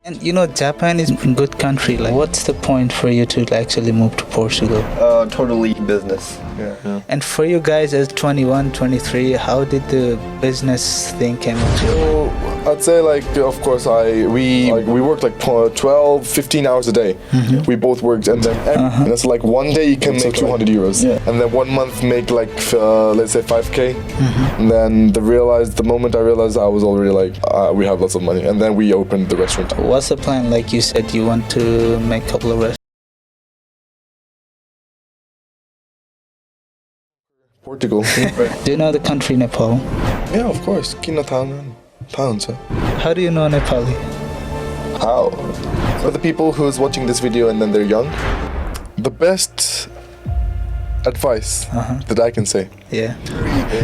And Japan is a good country. Like, what's the point for you to actually move to Portugal? Totally business. Yeah. And for you guys as 21, 23, how did the business thing came into you? So I'd say of course we worked 12, 15 hours a day. Mm-hmm. We both worked and then and it's like one day you can make 200 euros and then 1 month make let's say 5k and then the moment I realized I was already we have lots of money and then we opened the restaurant. What's the plan? Like you said, you want to make a couple of restaurants. Portugal. Do you know the country Nepal? Yeah, of course. Kinatan. How do you know Nepali? How? For the people who's watching this video and then they're young, the best advice that I can say. Yeah.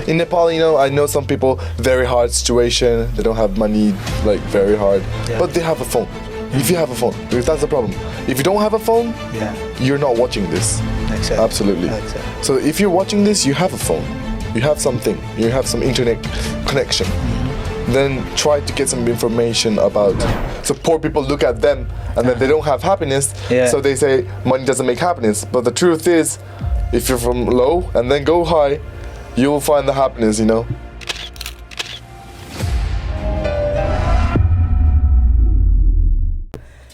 In Nepal, I know some people, very hard situation, they don't have money, very hard, but they have a phone. If you have a phone, because that's the problem. If you don't have a phone, you're not watching this. Exactly. Absolutely. Exactly. So if you're watching this, you have a phone. You have something. You have some internet connection. Then try to get some information about. So poor people look at them and then they don't have happiness. So they say money doesn't make happiness. But the truth is, if you're from low and then go high, you will find the happiness,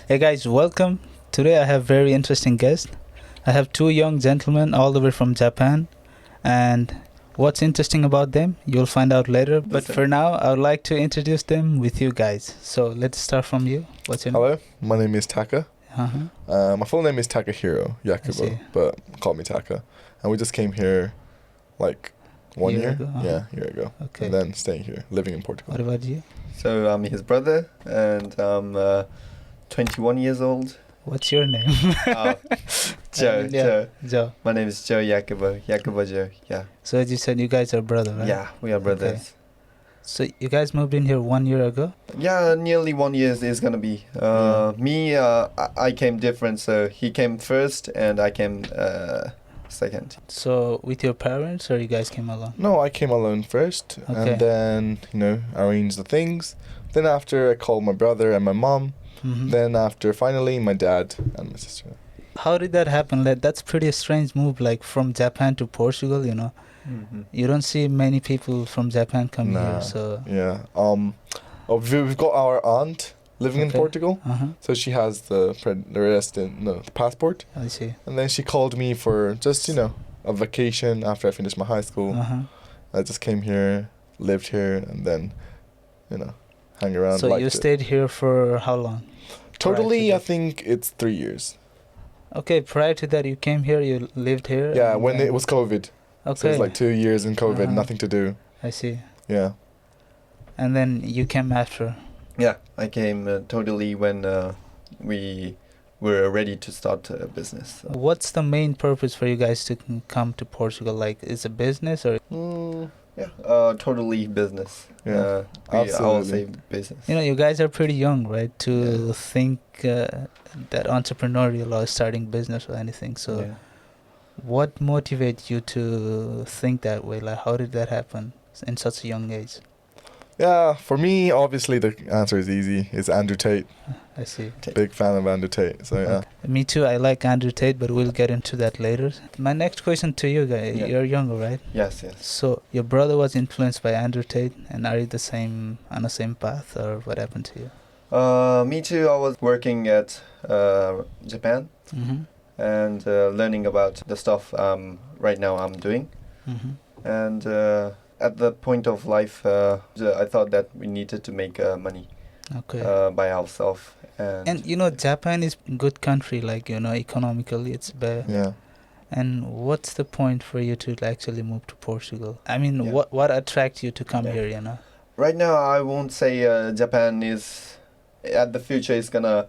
Hey guys, welcome. Today I have very interesting guest. I have two young gentlemen all the way from Japan, and what's interesting about them you'll find out later, but for now I would like to introduce them with you guys. So let's start from you. What's your name? Hello, my name is Taka. My full name is Takahiro Yakubo, but call me Taka. And we just came here 1 year ago? Yeah, a year ago. Okay. And then staying here, living in Portugal. What about you? So I'm his brother and I'm 21 years old. What's your name? Joe. My name is Joe Yakubo Joe, yeah. So as you said, you guys are brothers, right? Yeah, we are brothers. Okay. So you guys moved in here 1 year ago? Yeah, nearly 1 year is gonna be. I came different, so he came first and I came second. So with your parents or you guys came alone? No, I came alone first and then, arranged the things. Then after I called my brother and my mom. Then after finally my dad and my sister. How did that happen? That's pretty strange move, from Japan to Portugal, You don't see many people from Japan come here, so... Yeah. We've got our aunt living in Portugal, so she has the passport. I see. And then she called me for just, a vacation after I finished my high school. I just came here, lived here, and then, hang around. So you stayed here for how long? Totally, I think it's 3 years. Okay, prior to that you came here, you lived here? Yeah, when it was COVID. Okay. So it was 2 years in COVID, nothing to do. I see. Yeah. And then you came after? Yeah, I came totally when we were ready to start a business. So. What's the main purpose for you guys to come to Portugal? Is it business or? Yeah, totally business. Yeah, absolutely. I will say business. You guys are pretty young, right? To think that entrepreneurial or starting business or anything. So, what motivates you to think that way? How did that happen in such a young age? Yeah, for me, obviously the answer is easy. It's Andrew Tate. I see. Big fan of Andrew Tate. So yeah. Me too. I like Andrew Tate, but we'll get into that later. My next question to you guys. You're younger, right? Yes. So your brother was influenced by Andrew Tate, and are you on the same path, or what happened to you? Me too. I was working at Japan and learning about the stuff right now I'm doing. And at the point of life, I thought that we needed to make money by ourselves. And Japan is a good country, economically it's better. Yeah. And what's the point for you to actually move to Portugal? I mean, what attracts you to come here, Right now, I won't say Japan is, at the future, is gonna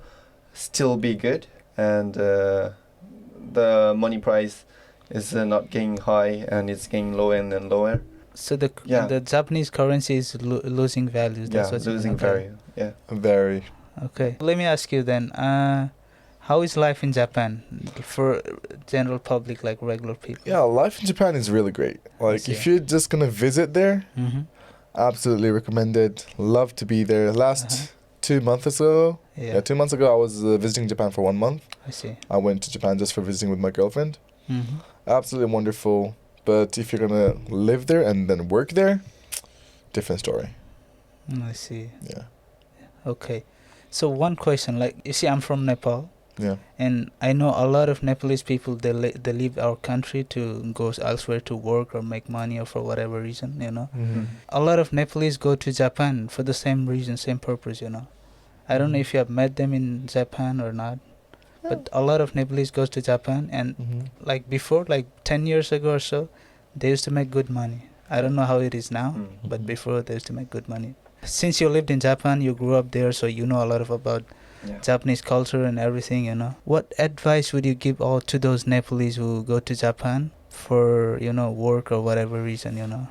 still be good. And the money price is not getting high and it's getting lower and lower. So the Japanese currency is losing value. That's losing value. Yeah. Very. Okay. Let me ask you then. How is life in Japan for general public, regular people? Yeah, life in Japan is really great. If you're just gonna visit there, absolutely recommend it. Love to be there. Last 2 months ago. Yeah. Yeah, 2 months ago I was visiting Japan for 1 month. I see. I went to Japan just for visiting with my girlfriend. Mm-hmm. Absolutely wonderful. But if you're gonna live there and then work there, different story. I see. Yeah. Okay. So one question, like, you see, I'm from Nepal. Yeah. And I know a lot of Nepalese people, they leave our country to go elsewhere to work or make money or for whatever reason, you know. Mm-hmm. A lot of Nepalese go to Japan for the same reason, same purpose, you know. I don't know if you have met them in Japan or not, but a lot of Nepalese goes to Japan, and Mm-hmm. like before, like 10 years ago or so, they used to make good money. I don't know how it is now, but before they used to make good money. Since you lived in Japan, you grew up there, so you know a lot about Japanese culture and everything, you know. What advice would you give all to those Nepalese who go to Japan for, you know, work or whatever reason, you know?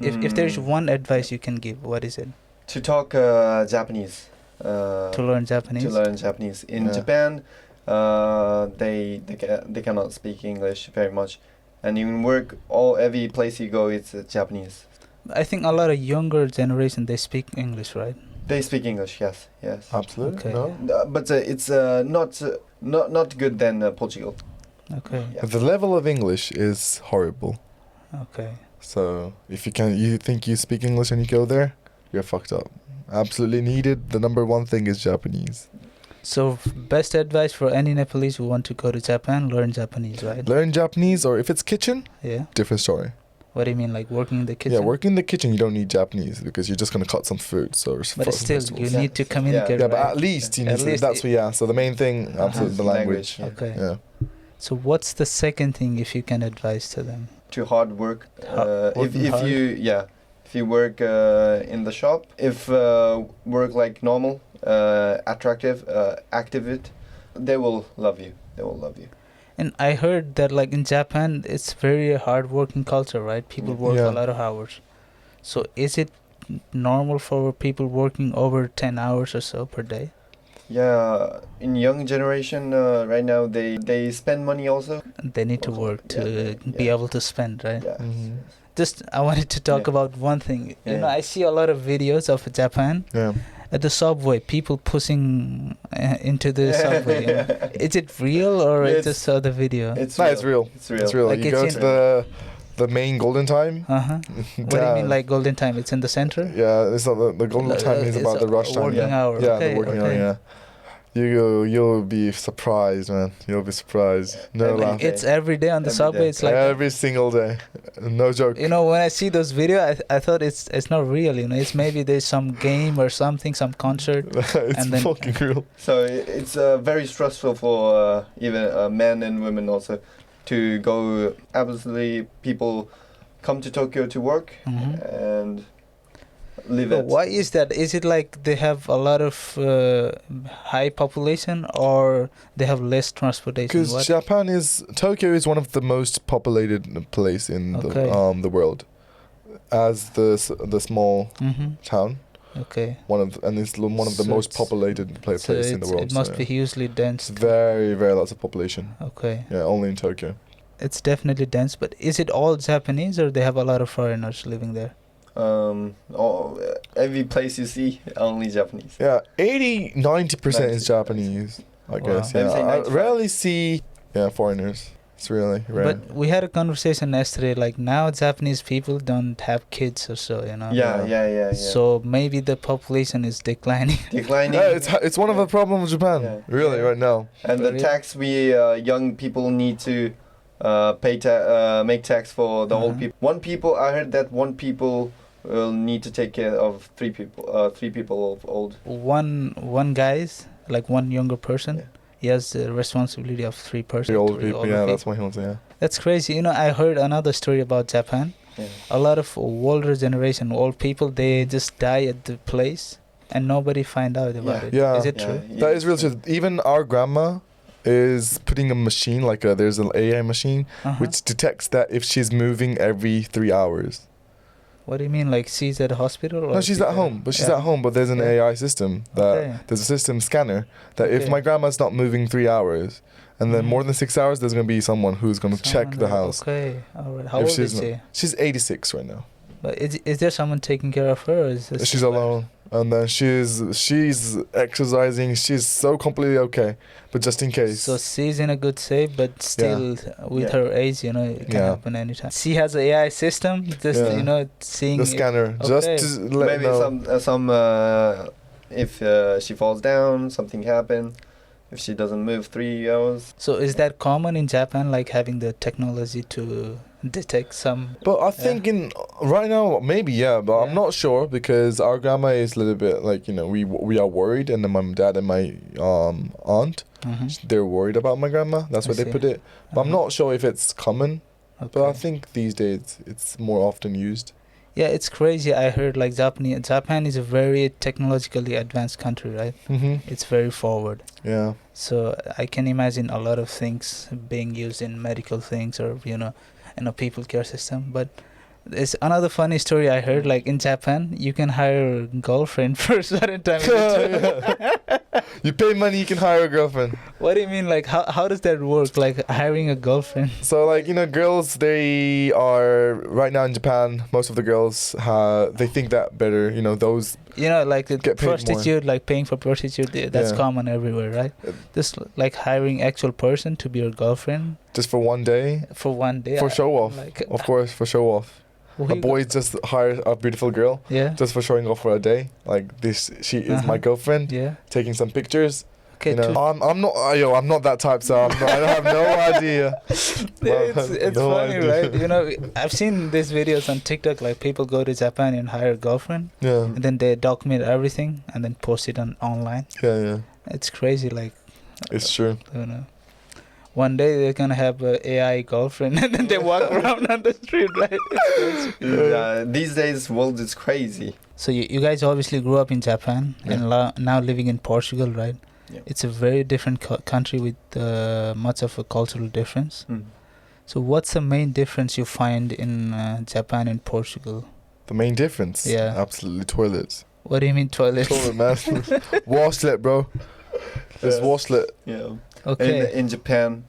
If there's one advice you can give, what is it? To talk Japanese. To learn Japanese? To learn Japanese. In Japan, they cannot speak English very much. And in work, every place you go, it's Japanese. I think a lot of younger generation, they speak English, right? They speak English, yes. Absolutely. Okay. No. But it's not good than Portugal. Okay. Yeah. The level of English is horrible. Okay. So if you think you speak English and you go there, you're fucked up. Absolutely needed. The number one thing is Japanese. So best advice for any Nepalese who want to go to Japan, learn Japanese, right? Learn Japanese, or if it's kitchen, Yeah. different story. What do you mean, like working in the kitchen? Yeah, working in the kitchen, you don't need Japanese because you're just gonna cut some fruits or. But still, you need to communicate. Yeah, but right? at least you At need. least That's what. Yeah. So the main thing, absolutely, the language. Okay. Yeah. So what's the second thing if you can advise to them? To hard work. Working hard? If you work in the shop, if work like normal, attractive, active, they will love you. They will love you. And I heard that like in Japan, it's very hard working culture, right? People work a lot of hours. So is it normal for people working over 10 hours or so per day? Yeah, in young generation right now, they spend money also. They need to work to be able to spend, right? Yeah. Mhm. Just I wanted to talk about one thing. You know, I see a lot of videos of Japan. Yeah. At the subway, people pushing into the subway. You know? Is it real or I just saw the video? It's No, real. it's real. It's real. It's real. Like You go to the main golden time. Uh-huh. What do you mean, like golden time? It's in the center? Yeah, it's not the golden time is It's about the rush time. working hour. Yeah, Okay, the working hour. okay. Yeah. You'll be surprised, man. You'll be surprised. No And laugh. It's every day on the Every subway. day. It's like, Every single day. No joke. you know, when I see those videos, I thought it's not real. You know, it's maybe there's some game or something, some concert. It's and then- fucking real. So it's very stressful for even men and women also to go. Absolutely, people come to Tokyo to work and live But it. why is that? Is it like they have a lot of high population or they have less transportation? Because Tokyo is one of the most populated place in Okay. the world, as the small town. Okay. It's one of the So most it's- populated place in the world. It must so, be hugely dense. It's very, very lots of population. Okay. Yeah, only in Tokyo. It's definitely dense, but is it all Japanese or they have a lot of foreigners living there? Every place you see, only Japanese. Yeah, 90% is 90%. Japanese, I guess. Maybe Yeah, say I 95. rarely see foreigners. It's really rare. But we had a conversation yesterday, like now Japanese people don't have kids or so, you know? Yeah. So maybe the population is declining. Declining. Yeah, it's one of the problems of Japan, Yeah. really, right now. And the Really? tax we young people need to make tax for the old people. I heard that one people will need to take care of three people of old. One guy's, like one younger person, he has the responsibility of three persons. The old people, that's what he wants, yeah. That's crazy. You know, I heard another story about Japan. Yeah. A lot of older generation, old people, they just die at the place and nobody find out about it. Yeah. Is it true? That is real true. Even our grandma is putting a machine, there's an AI machine, which detects that if she's moving every 3 hours. What do you mean, like she's at a hospital? Or No, she's at home, but there's an AI system there's a system scanner that if my grandma's not moving 3 hours and then more than 6 hours, there's going to be someone who's going to check the house. Okay, all right. How If old is she? She's 86 right now. But is there someone taking care of her? Or is this She's alone. and then she's exercising. She's so completely okay, but just in case. So she's in a good shape, but still with Yeah. her age, it can happen anytime. She has an AI system, just seeing the scanner, just Okay. to let Maybe know. some if she falls down, something happen. If she doesn't move 3 hours. So is that common in Japan, like having the technology to detect some? But I think right now maybe but I'm not sure because our grandma is a little bit like we are worried, and then my dad and my aunt they're worried about my grandma. That's where they put it. But I'm not sure if it's common. Okay. But I think these days it's more often used. Yeah, it's crazy. I heard like Japan is a very technologically advanced country, right? It's very forward. Yeah. So I can imagine a lot of things being used in medical things or in a people care system. But there's another funny story I heard. Like in Japan, you can hire a girlfriend for a certain time. You pay money, you can hire a girlfriend. What do you mean? Like how does that work? Like hiring a girlfriend? So like girls, they are right now in Japan. Most of the girls they think that better. Those Like the get paid prostitute, like paying for prostitute. That's common everywhere, right? Just like hiring actual person to be your girlfriend just for one day. for one day. For show off, of course, for show off. A boy just hires a beautiful girl just for showing off for a day. Like this, she is my girlfriend. Yeah. Taking some pictures. Okay. I'm not that type, so I have no idea. It's No funny, idea. right? I've seen these videos on TikTok. Like people go to Japan and hire a girlfriend, Yeah. and then they document everything and then post it online. Yeah. It's crazy. Like It's true. one day they're gonna have a AI girlfriend and then they walk around on the street, right? These days, world is crazy. So you guys obviously grew up in Japan and now living in Portugal, right? Yeah. It's a very different country with much of a cultural difference. So what's the main difference you find in Japan and Portugal? The main difference? Yeah. Absolutely toilets. What do you mean toilets? Toilet, man. Washlet, bro. It's washlet. Yeah. Okay. In Japan,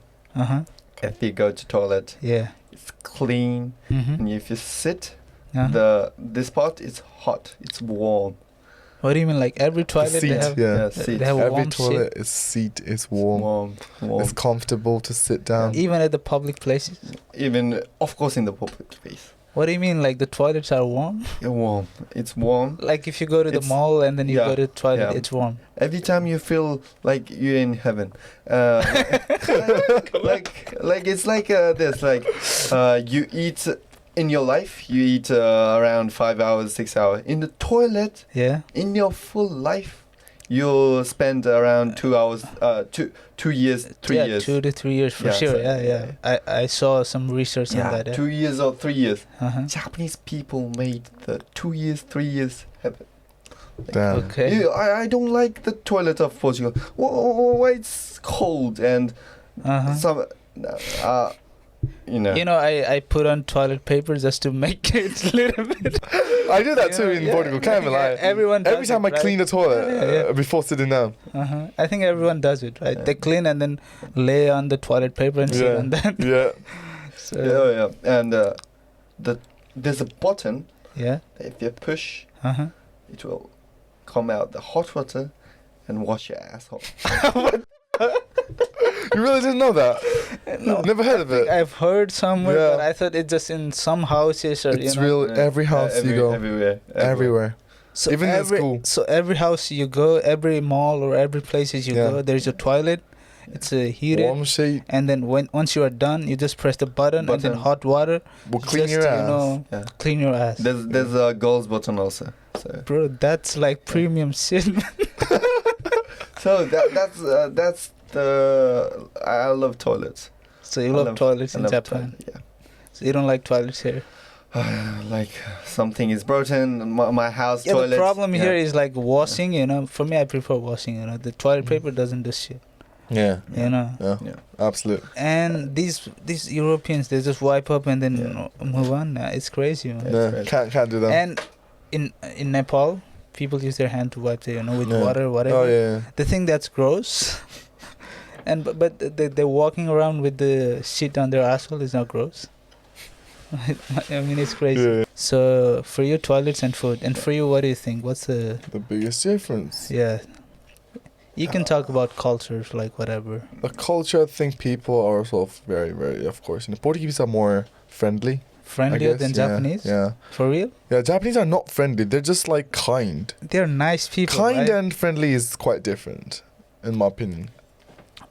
if you go to toilet, it's clean. And if you sit, this part is hot. It's warm. What do you mean? Like every toilet The seat, they have, seat. they have Every warm toilet seat? is seat is warm. Warm. It's comfortable to sit down. Even at the public places? Even, of course, in the public place. What do you mean? Like the toilets are warm? Yeah, warm. It's warm. Like if you go to the mall and then you go to the toilet, it's warm. Every time you feel like you're in heaven. Like it's like this. Like you eat in your life. You eat around 5 hours, 6 hours. In the toilet. Yeah. In your full life, you spend around 2 hours. 2 years, 3 years. 2 to 3 years for sure. So, I saw some research on that. 2 years or 3 years. Japanese people made the 2 years, 3 years happen. Damn. Okay. I don't like the toilet of Portugal. Why it's cold and some. I put on toilet paper just to make it a little bit. I do that too in Portugal. Can't even lie. Everyone does Every time I clean the toilet before sitting down. I think everyone does it, right? They clean and then lay on the toilet paper and sit on that. Yeah. And there's a button. Yeah. If you push, it will come out the hot water and wash your asshole. You really didn't know that? No, never heard of it. I've heard somewhere, but I thought it's just in some houses or it's real. Every house you go, everywhere. So even in school. So every house you go, every mall or every places you go, there's a toilet. It's a heated. Warm sheet. And then once you are done, you just press the button and then hot water will clean your ass. Clean your ass. There's a girls button also. So. Bro, that's like premium shit. So that's the I love toilets. So you love toilets in Japan? Yeah. So you don't like toilets here? Like something is broken, my house toilet. The problem here is like washing. For me, I prefer washing. The toilet paper doesn't do shit. Yeah. Absolutely. And these Europeans, they just wipe up and then move on. It's crazy, man. No, can't do that. And in Nepal, people use their hand to wipe their, with water, whatever. Oh yeah. The thing that's gross. And but they're walking around with the shit on their asshole is not gross. I mean, it's crazy. Yeah. So for you, toilets and food. And for you, what do you think? What's the... The biggest difference. Yeah. You can talk about cultures, like whatever. The culture, I think people are sort of very, very, of course. And the Portuguese are more friendly. Friendlier guess, than yeah, Japanese? Yeah. For real? Yeah, Japanese are not friendly. They're just like kind. They're nice people, Kind right? and friendly is quite different, in my opinion.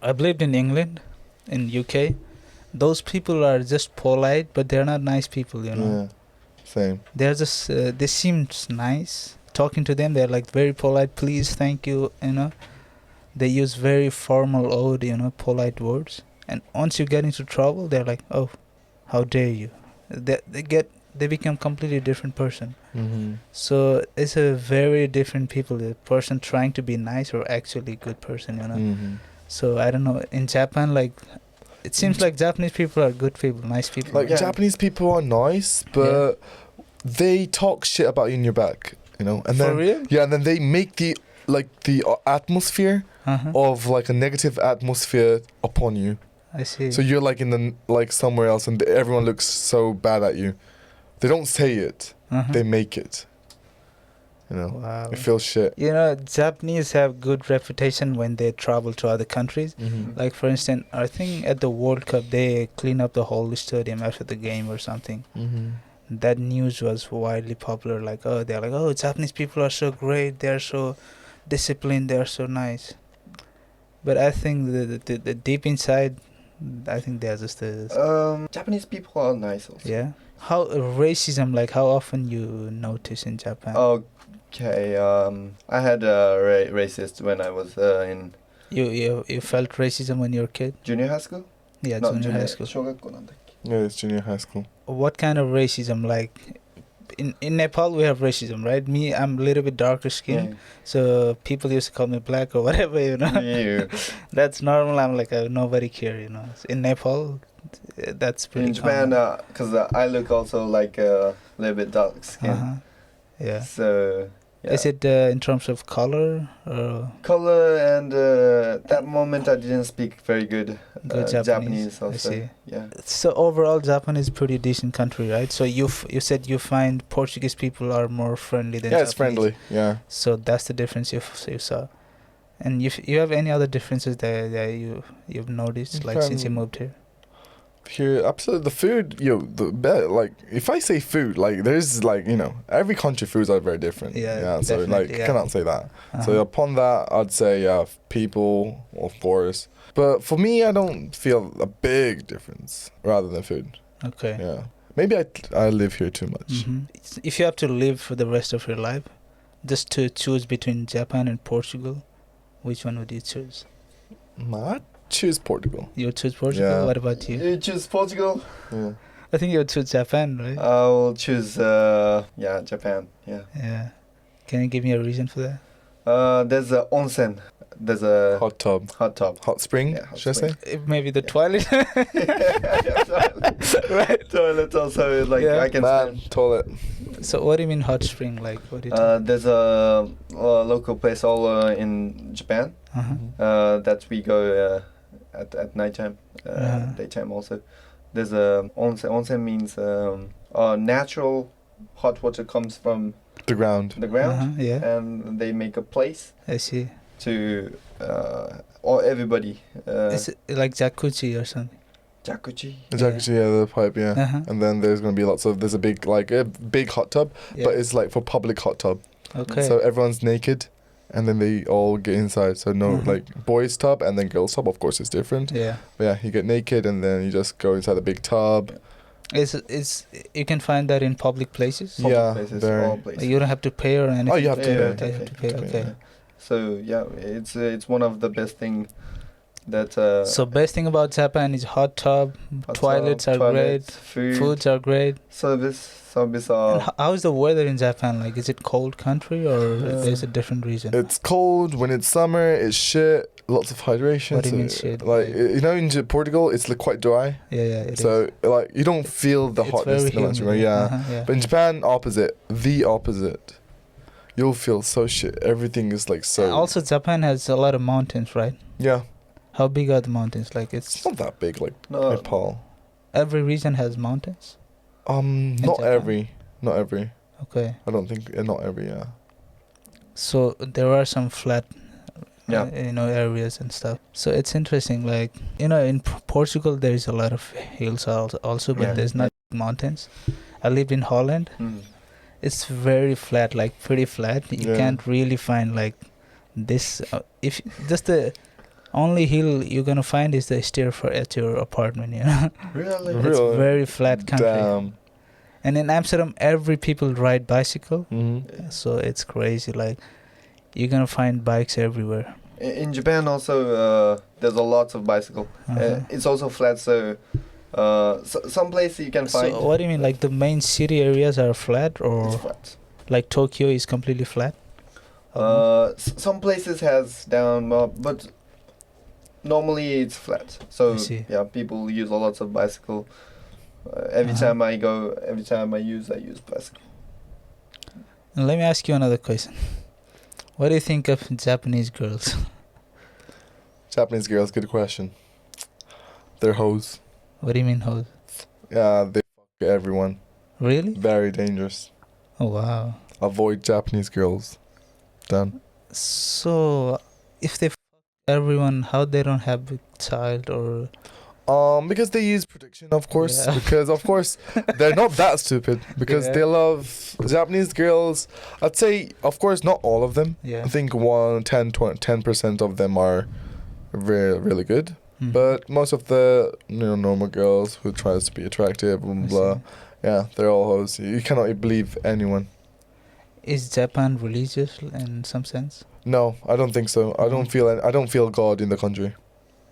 I've lived in England, in UK. Those people are just polite, but they're not nice people, you know. Yeah. Same. They're just, they seem nice. Talking to them, they're like very polite. Please, thank you, you know. They use very formal, old, you know, polite words. And once you get into trouble, they're like, oh, how dare you. They become completely different person. Mm-hmm. So it's a very different people. A person trying to be nice or actually good person, you know. Mm-hmm. So I don't know. In Japan, like, it seems like Japanese people are good people, nice people. Like, Yeah. Japanese people are nice, but they talk shit about you in your back, you know. And For then real? yeah, and then they make the atmosphere Uh-huh. of like a negative atmosphere upon you. I see. So you're like in the like somewhere else, and everyone looks so bad at you. They don't say it; Uh-huh. they make it. You know, Wow. it feels shit. You know, Japanese have good reputation when they travel to other countries. Mm-hmm. Like, for instance, I think at the World Cup, they clean up the whole stadium after the game or something. Mm-hmm. That news was widely popular. Like, oh, they're like, oh, Japanese people are so great. They're so disciplined. They're so nice. But I think the deep inside, I think they're just Japanese people are nice also. yeah. How racism? Like, how often you notice in Japan? Okay. I had racist when I was in You felt racism when you were a kid? junior high school. Yeah, No, junior high school. 小学校なんだっけ? Yeah, it's junior high school. What kind of racism? Like, in Nepal we have racism, right? Me, I'm a little bit darker skin, so people used to call me black or whatever, you know. Yeah. That's normal. I'm like, nobody care, you know. In Nepal, that's pretty In Japan, common. because I look also like a little bit dark skin. Uh-huh. Yeah. So yeah. Is it in terms of color or color and that moment I didn't speak very good, good Japanese I also. see. Yeah. So overall, Japan is pretty decent country, right? So you said you find Portuguese people are more friendly than Yeah, Japanese. it's friendly. Yeah. So that's the difference you saw. And you have any other differences that you've noticed, like since you moved here? Here, absolutely. The food, like, if I say food, like, there's, like, you know, every country foods are very different. Yeah, so, like, definitely, yeah. cannot say that. Uh-huh. So, upon that, I'd say, people, of course. But for me, I don't feel a big difference rather than food. Okay. Yeah. Maybe I live here too much. Mm-hmm. If you have to live for the rest of your life, just to choose between Japan and Portugal, which one would you choose? I'd choose Portugal. You would choose Portugal? Yeah. What about you? You choose Portugal? Yeah. I think you would choose Japan, right? I will choose Japan. Yeah. Yeah. Can you give me a reason for that? There's a onsen. There's a Hot tub. Hot spring, Yeah, hot should I say? Maybe the Yeah. toilet. Right. Toilet also, like, Yeah. I can stand. Toilet. So what do you mean hot spring? Like, what do you There's a local place all in Japan Uh-huh. that we go at nighttime, daytime also. There's a onsen. Onsen means natural hot water comes from The ground. the ground, Uh-huh, yeah. and they make a place I see. to or everybody. Is it like jacuzzi or something? Jacuzzi. Exactly, yeah, the pipe, yeah. Uh-huh. And then there's gonna be there's a big hot tub, Yeah. but it's like for public hot tub. Okay. So everyone's naked, and then they all get inside. So no, Mhm. like boys tub and then girls tub. Of course, it's different. yeah. But yeah, you get naked and then you just go inside the big tub. It's you can find that in public places. Yeah. Public places, very. all places. You don't have to pay or anything. Oh, you have to Yeah, pay. You have to pay. Okay. Yeah. So yeah, it's one of the best thing that. So best thing about Japan is hot tub, hot toilets tub, are great, food, foods are great. service And are. how is the weather in Japan? Like, is it cold country or there's a different reason? It's cold when it's summer. It's shit. Lots of hydration. What do you so, mean shit? Like you know, in Portugal, it's like quite dry. Yeah, it So is. like you don't feel the It's hotness very that much, humid, right? Yeah. yeah. But in Japan, opposite. The opposite. You'll feel so shit. Everything is like so. Also, Japan has a lot of mountains, right? Yeah. How big are the mountains? Like, It's it's not that big, like No, Nepal. every region has mountains. Not Japan? every. Okay. I don't think not every. Yeah. So there are some flat, Yeah. areas and stuff. So it's interesting. Like in Portugal, there is a lot of hills also, but Yeah. there's not mountains. I lived in Holland. It's very flat, like pretty flat. You Yeah. can't really find like this. If just the only hill you're gonna find is the stair at your apartment. Really? Really? It's very flat country. Damn. And in Amsterdam, every people ride bicycle. Mm-hmm. So it's crazy. Like you're gonna find bikes everywhere. In Japan also, there's a lot of bicycle. Uh-huh. It's also flat, so some places you can find. So what do you mean? Like the main city areas are flat, or It's flat. like Tokyo is completely flat? Some places has down, but normally it's flat. So I see. yeah, people use a lot of bicycle. Every Uh-huh. time I use bicycle. And let me ask you another question. What do you think of Japanese girls? Japanese girls, good question. They're hoes. What do you mean, hoes? Yeah, they fuck everyone. Really? Very dangerous. Oh wow. Avoid Japanese girls. Done. So, if they fuck everyone, how they don't have a child or? Because they use protection, of course. Yeah. Because of course they're not that stupid. Because Yeah. they love Japanese girls. I'd say, of course, not all of them. Yeah. I think 10% of them are really good. Hmm. But most of the normal girls who tries to be attractive, blah, I blah, blah, see. yeah, they're all hoes. You cannot believe anyone. Is Japan religious in some sense? No, I don't think so. I don't feel God in the country.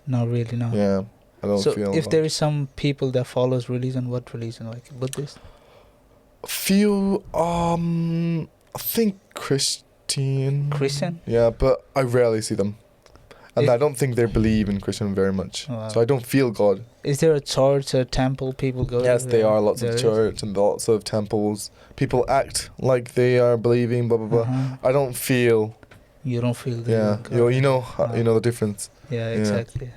No, really, no. Yeah, I don't So feel. if God. there is some people that follows religion, what religion? Like Buddhist? Few, I think Christian. Christian? Yeah, but I rarely see them, and If- I don't think they believe in Christian very much. Wow. So I don't feel God. Is there a church, a temple people go Yes, to? they are lots There of is? church and lots of temples. People act like they are believing, blah blah blah. Uh-huh. I don't feel. You don't feel the Yeah, God. you know the difference. Yeah, Yeah. exactly.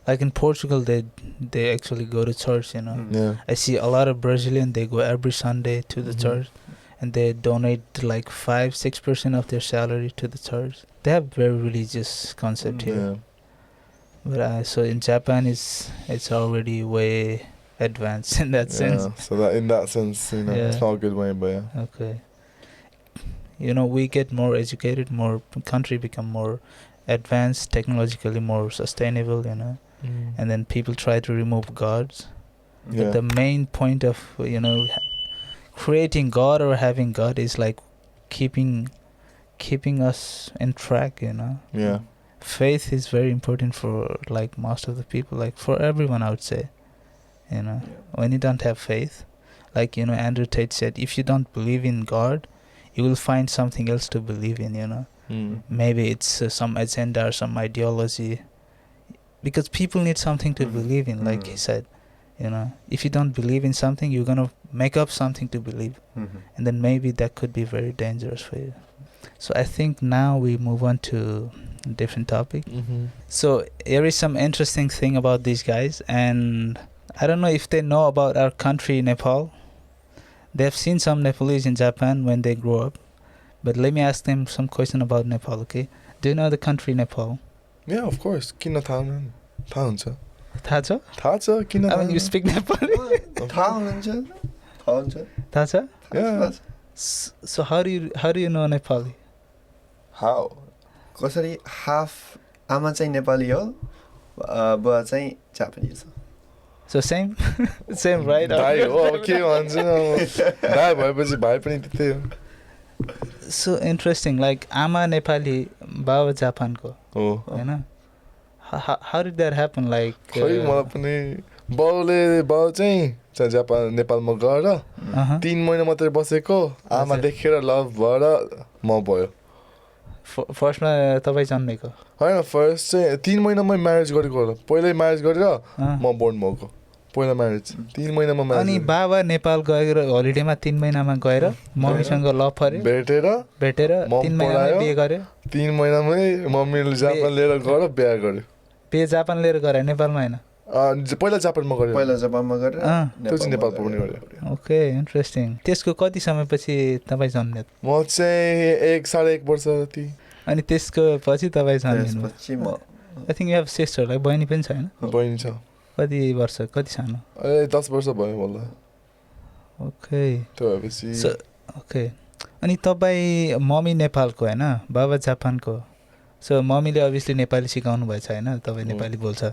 Like in Portugal, they actually go to church. Yeah. I see a lot of Brazilian. They go every Sunday to the Mhm. church, and they donate like 5-6% of their salary to the church. They have very religious concept here. Yeah. But so in Japan, it's already way advanced in that sense. Yeah. So that in that sense, Yeah. it's not a good way, but yeah. Okay. We get more educated, more country become more advanced, technologically more sustainable, and then people try to remove gods. Yeah. But the main point of creating God or having God is like keeping us in track. Yeah. Faith is very important for like most of the people, like for everyone, I would say. When you don't have faith, like Andrew Tate said, if you don't believe in God, you will find something else to believe in. Mm. Maybe it's some agenda or some ideology, because people need something to believe in, like he said. If you don't believe in something, you're gonna make up something to believe, and then maybe that could be very dangerous for you. So I think now we move on to a different topic. Mm-hmm. So there is some interesting thing about these guys, and I don't know if they know about our country, Nepal. They've seen some Nepalese in Japan when they grow up, but let me ask them some question about Nepal, okay? Do you know the country Nepal? Yeah, of course. Kina थाहा हुन्छ. थाहा छ? थाहा छ किन I थाहा mean, you speak Nepali? थाहा हुन्छ. थाहा छ? Yeah. So how do you know Nepali? How? कसरी हाफ आमा चाहिँ नेपाली हो, बुवा चाहिँ जापानिज हो. So same? Same, right? दाइ हो अब के भन्छु अब. दाइ भएपछि भाइ पनि त्यतै हो. So interesting, like आमा नेपाली, बाबा जापानको, हो. हैन? How did that happen? Like खै मलाई पनि बाउ चाहिँ जापान नेपालमा गएर uh-huh. 3 महिना मात्रै बसेको, आमा हजुर. देखेर लभ भएर म भयो. फर्स्टमा तपाईँ जन्मेको? हैन फर्स्ट चाहिँ 3 महिनामै म्यारेज गरेको होला. पहिल्यै म्यारेज गरेर म बोर्न भएको. पहिला म्यारेज 3 महिनामा म्यारेज. अनि बाबा नेपाल गएर हलिडेमा 3 महिनामा गएर मम्मीसँग लभ पर्यो, भेटेर 3 महिनामा बिहे गर्यो. 3 महिनामै मम्मीले जापान लिएर गएर बिहे गर्यो. बिहे जापान लिएर गरे नेपालमा हैन? पहिला जापानमा गरे पहिला जापानमा गरेर त्यो चाहिँ नेपाल पुग्ने गरे ओके इन्ट्रेस्टिङ त्यसको कति समयपछि तपाईँ जन्मियो म चाहिँ 1.5 वर्ष जति अनि त्यसको पछि तपाईँ जन्मिनु त्यसपछि म I think you have sister like बहिनी पनि छैन बहिनी छ कति वर्ष कति सानो अहिले 10 वर्ष भयो होला ओके त्यो भएपछि ओके अनि तपाईँ मम्मी नेपालको होइन बाबा जापानको सो मम्मीले अभियसली नेपाली सिकाउनु भएछ होइन तपाईँ नेपाली बोल्छ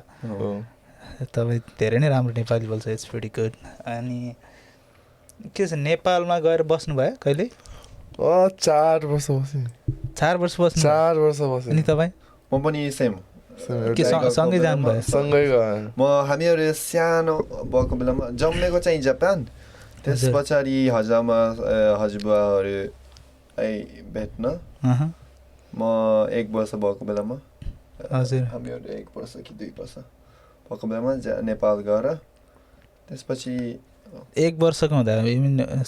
तपाईँ धेरै नै राम्रो नेपाली बोल्छ इट्स भेरी गुड अनि के छ नेपालमा गएर बस्नुभयो कहिले 4 वर्ष बसेँ 4 वर्ष बस्नु 4 वर्ष बसेँ अनि तपाईँ म पनि सेम के सँगै जानुभयो सँगै गएँ म हामीहरू सानो भएको बेलामा जन्मेको चाहिँ जापान त्यस पछाडि हजुरबाहरू भेट्न म 1 वर्ष भएको बेलामा हजुर हामीहरू 1 वर्ष कि 2 वर्ष भएको बेलामा नेपाल गएर त्यसपछि 1 वर्षको हुँदा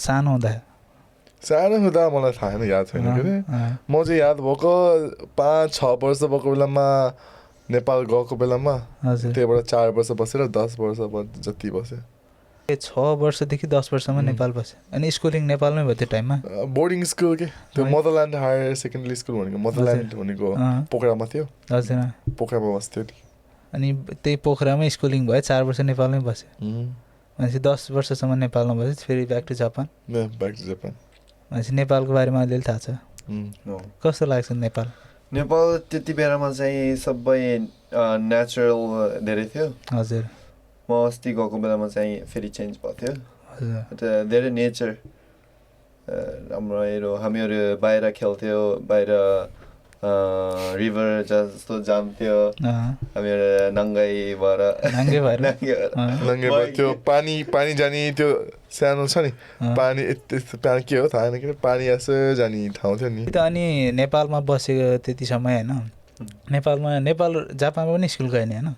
सानो हुँदा मलाई थाहा छैन याद छैन के अरे म चाहिँ याद भएको 5-6 वर्ष भएको बेलामा नेपाल गएको बेलामा त्यहीबाट 4 वर्ष बसेर 10 वर्ष जति बसेँ 6 वर्षदेखि 10 वर्षमा नेपाल बस्यो अनि स्कुलिङ नेपालमै भयो त्यो टाइममा बोर्डिङ स्कुल के त्यो मदरल्यान्ड हायर सेकेन्डरी स्कुल भनेको मदरल्यान्ड भनेको पोखरामा थियो हजुर पोखरामा बस्थ्यो अनि त्यही पोखरामै स्कुलिङ भयो 4 वर्ष नेपालमै बस्यो भनेपछि 10 वर्षसम्म नेपालमा बस्यो फेरि ब्याक टु जापान भनेपछि नेपालको बारेमा अलिअलि थाहा छ कस्तो लाग्छ नेपाल त्यति बेलामा चाहिँ सबै नेचुरल धेरै थियो हजुर म अस्ति गएको बेलामा चाहिँ फेरि चेन्ज भएको थियो धेरै नेचर राम्रो हामीहरू बाहिर खेल्थ्यो बाहिर रिभर जस्तो जान्थ्यो हामीहरू नङ्गै भएर त्यो पानी जाने त्यो सानो छ नि पानी त्यस्तो के हो थाहा छैन पानी यसो जाने ठाउँ थियो नि अनि नेपालमा बसेको त्यति समय होइन नेपाल जापानमा पनि स्कुल गयो नि होइन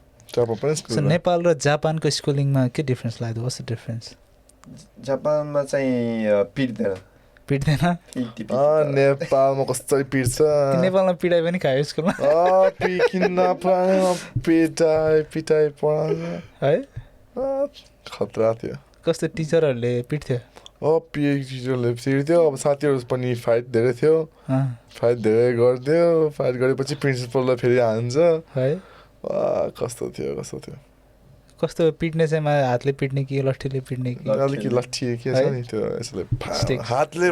नेपाल र जापानको स्कुलिङमा के डिफ्रेन्स लाग्यो वाट्स द डिफ्रेन्स जापानमा चाहिँ पिट्दैन नेपालमा कसरी पिट्छ नेपालमा पिटाइ पनि खायो स्कुलमा पिटाइ है खतरा थियो कस्तो टिचरहरूले पिट्थ्यो टिचरले पिट्थ्यो अब साथीहरू पनि फाइट धेरै थियो फाइट धेरै गरिदियो फाइट गरेपछि प्रिन्सिपललाई फेरि हान्छ है कस्तो पिट्ने चाहिँ हातले पिट्ने कि लट्ठीले पिट्ने कि अलिकति लट्ठी के छ नि त्यो यसले हातले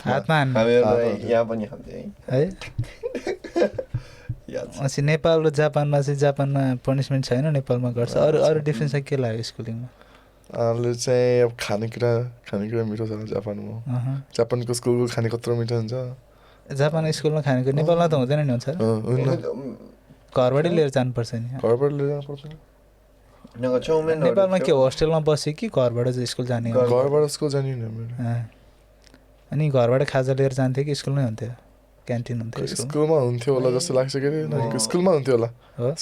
हातमा यहाँ पनि है अनि नेपाल र जापानमा चाहिँ जापानमा पनिसमेन्ट छैन नेपालमा गर्छ अरू डिफ्रेन्स चाहिँ के लाग्यो स्कुलिङमा अहिले चाहिँ अब खानेकुरा मिठो छ जापानमा जापानको स्कुलको खाने कत्रो मिठो हुन्छ जापानको स्कुलमा खानेकुरा नेपालमा त हुँदैन नि हुन्छ घरबाटै लिएर जानुपर्छ नि नेपालमा के होस्टेलमा बस्यो कि घरबाट स्कुल जाने अनि घरबाट खाजा लिएर जान्थ्यो कि स्कुलमै हुन्थ्यो क्यान्टिन हुन्थ्यो स्कुलमा हुन्थ्यो होला जस्तो लाग्छ के स्कुलमा हुन्थ्यो होला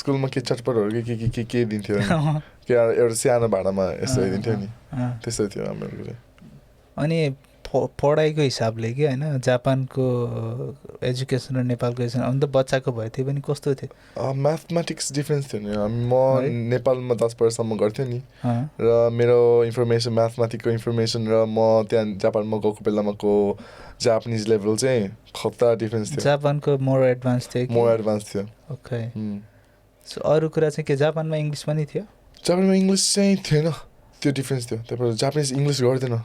स्कुलमा के चटपटहरू के दिन्थ्यो के एउटा सानो भाँडामा यसो दिन्थ्यो नि त्यस्तो थियो हाम्रो अनि पढाइको हिसाबले कि होइन जापानको एजुकेसन र नेपालको एजुकेसन अन्त बच्चाको भयो त्यो पनि कस्तो थियो म्याथमेटिक्स डिफ्रेन्स थियो नि म नेपालमा 10 वर्षसम्म गर्थेँ नि र मेरो इन्फर्मेसन म्याथमेटिक्सको इन्फर्मेसन र म त्यहाँ जापानमा गएको बेलामाको जापानिज लेभल चाहिँ खतरा डिफ्रेन्स थियो जापानको मोर एडभान्स थियो ओके सो अरू कुरा चाहिँ के जापानमा इङ्ग्लिस पनि थियो जापानमा इङ्ग्लिस चाहिँ थिएन त्यो डिफ्रेन्स थियो त्यहाँबाट जापानिज इङ्ग्लिस गर्दैन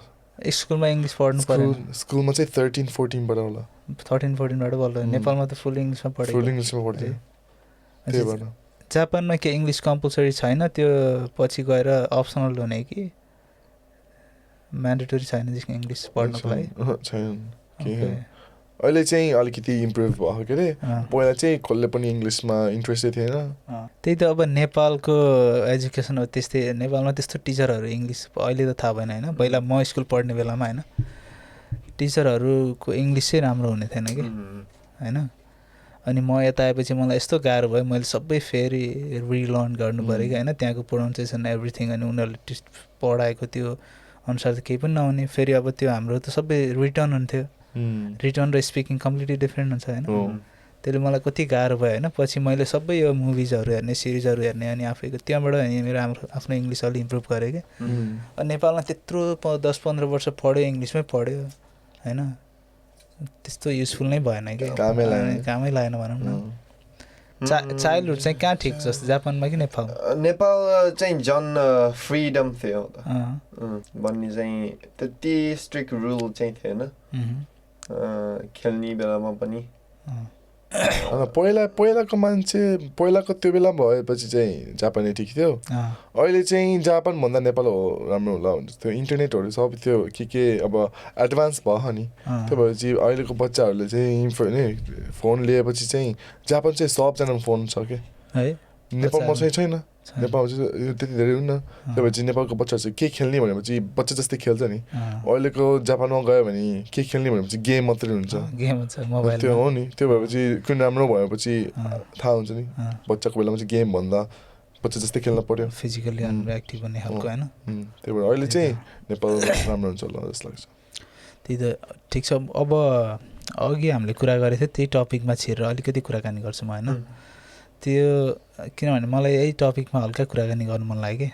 स्कुलमा इङ्ग्लिस पढ्नु पर्यो स्कुलमा चाहिँ 13-14 बाट होला 13-14 बाट बोल्यो नेपालमा त फुल इङ्ग्लिसमा पढ्थ्यो जापानमा के इङ्ग्लिस कम्पलसरी छैन त्यो पछि गएर अप्सनल हुने कि म्यान्डेटरी छैन जस्तो इङ्ग्लिस पढ्नुको लागि छैन अहिले चाहिँ अलिकति इम्प्रुभ भयो के अरे पहिला चाहिँ कसले पनि इङ्ग्लिसमा इन्ट्रेस्टै थिएन त्यही त अब नेपालको एजुकेसन हो त्यस्तै नेपालमा त्यस्तो टिचरहरू इङ्ग्लिस अहिले त थाहा भएन होइन पहिला म स्कुल पढ्ने बेलामा होइन टिचरहरूको इङ्ग्लिस चाहिँ राम्रो हुने थिएन कि होइन अनि म यता आएपछि मलाई यस्तो गाह्रो भयो मैले सबै फेरि रिलर्न गर्नु पऱ्यो कि होइन त्यहाँको प्रोनाउन्सिएसन एभ्रिथिङ अनि उनीहरूले पढाएको त्यो अनुसार त केही पनि नहुने फेरि अब त्यो हाम्रो त सबै रिटर्न हुन्थ्यो रिटर्न र स्पिकिङ कम्प्लिटली डिफ्रेन्ट हुन्छ होइन त्यसले मलाई कति गाह्रो भयो होइन पछि मैले सबै यो मुभिजहरू हेर्ने सिरिजहरू हेर्ने अनि आफैको त्यहाँबाट मेरो आफ्नो इङ्ग्लिस अलि इम्प्रुभ गरेँ कि अनि नेपालमा त्यत्रो 10-15 वर्ष पढ्यो इङ्ग्लिसमै पढ्यो होइन त्यस्तो युजफुल नै भएन कि कामै लागेन भनौँ न चाइल्डहुड चाहिँ कहाँ ठिक जस्तो जापानमा कि नेपाल नेपाल चाहिँ झन् फ्रिडम थियो भन्ने चाहिँ त्यति स्ट्रिक्ट रुल चाहिँ थिएन खेल्ने बेलामा पनि पहिलाको मान्छे पहिलाको त्यो बेला भएपछि चाहिँ जापानै ठिक थियो अहिले चाहिँ जापानभन्दा नेपाल हो राम्रो होला हुन्छ त्यो इन्टरनेटहरू सब त्यो के अब एडभान्स भयो नि त्यो भएपछि अहिलेको बच्चाहरूले चाहिँ फोन लिएपछि चाहिँ जापान चाहिँ सबजनामा फोन छ क्या नेपालमा चाहिँ छैन नेपालमा चाहिँ त्यति धेरै हुन्न त्यो भएपछि नेपालको बच्चाहरू चाहिँ के खेल्ने भनेपछि बच्चा जस्तै खेल्छ नि अहिलेको जापानमा गयो भने के खेल्ने भनेपछि गेम मात्रै हुन्छ त्यो हो नि त्यो भएपछि कुन राम्रो भएपछि थाहा हुन्छ नि बच्चाको बेलामा चाहिँ गेम भन्दा बच्चा जस्तै खेल्न पर्यो फिजिकली एक्टिभ हुने खालको होइन त्यही भएर अहिले चाहिँ नेपाल राम्रो हुन्छ होला जस्तो लाग्छ त्यही त ठिक छ अब अघि हामीले कुरा गरेको थियो त्यही टपिकमा छिरेर अलिकति कुराकानी गर्छौँ होइन त्यो किनभने मलाई यही टपिकमा हल्का कुराकानी गर्नु मन लाग्यो कि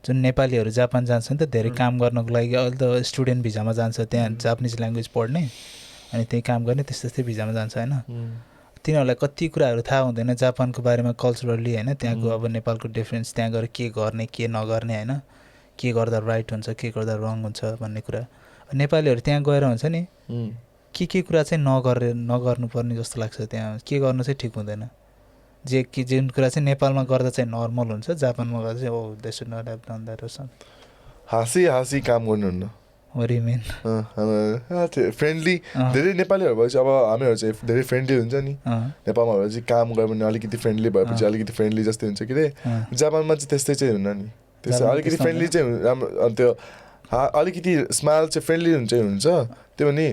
जुन नेपालीहरू जापान जान्छ नि त धेरै काम गर्नको लागि अहिले त स्टुडेन्ट भिजामा जान्छ त्यहाँ जापानिज ल्याङ्ग्वेज पढ्ने अनि त्यही काम गर्ने त्यस्तै भिजामा जान्छ होइन तिनीहरूलाई कति कुराहरू थाहा हुँदैन जापानको बारेमा कल्चरली होइन त्यहाँको अब नेपालको डिफ्रेन्स त्यहाँ गएर के गर्ने के नगर्ने होइन के गर्दा राइट हुन्छ के गर्दा रङ हुन्छ भन्ने कुरा नेपालीहरू त्यहाँ गएर हुन्छ नि के कुरा चाहिँ नगर्नुपर्ने जस्तो लाग्छ त्यहाँ के गर्नु चाहिँ ठिक हुँदैन जुन कुरा चाहिँ नेपालमा गर्दा चाहिँ नर्मल हुन्छ जापानमा गर्दा चाहिँ oh they should not have done that और हाँसी काम गर्नुहुन्न फ्रेन्डली धेरै नेपालीहरू भएपछि अब हामीहरू चाहिँ धेरै फ्रेन्डली हुन्छ नि नेपालमा भएपछि काम गऱ्यो भने अलिकति फ्रेन्डली भएपछि अलिकति फ्रेन्डली जस्तै हुन्छ कि जापानमा चाहिँ त्यस्तै चाहिँ हुन्न नि त्यस्तै अलिकति फ्रेन्डली चाहिँ राम्रो त्यो अलिकति स्माइल चाहिँ फ्रेन्डली हुन्छ त्यो भने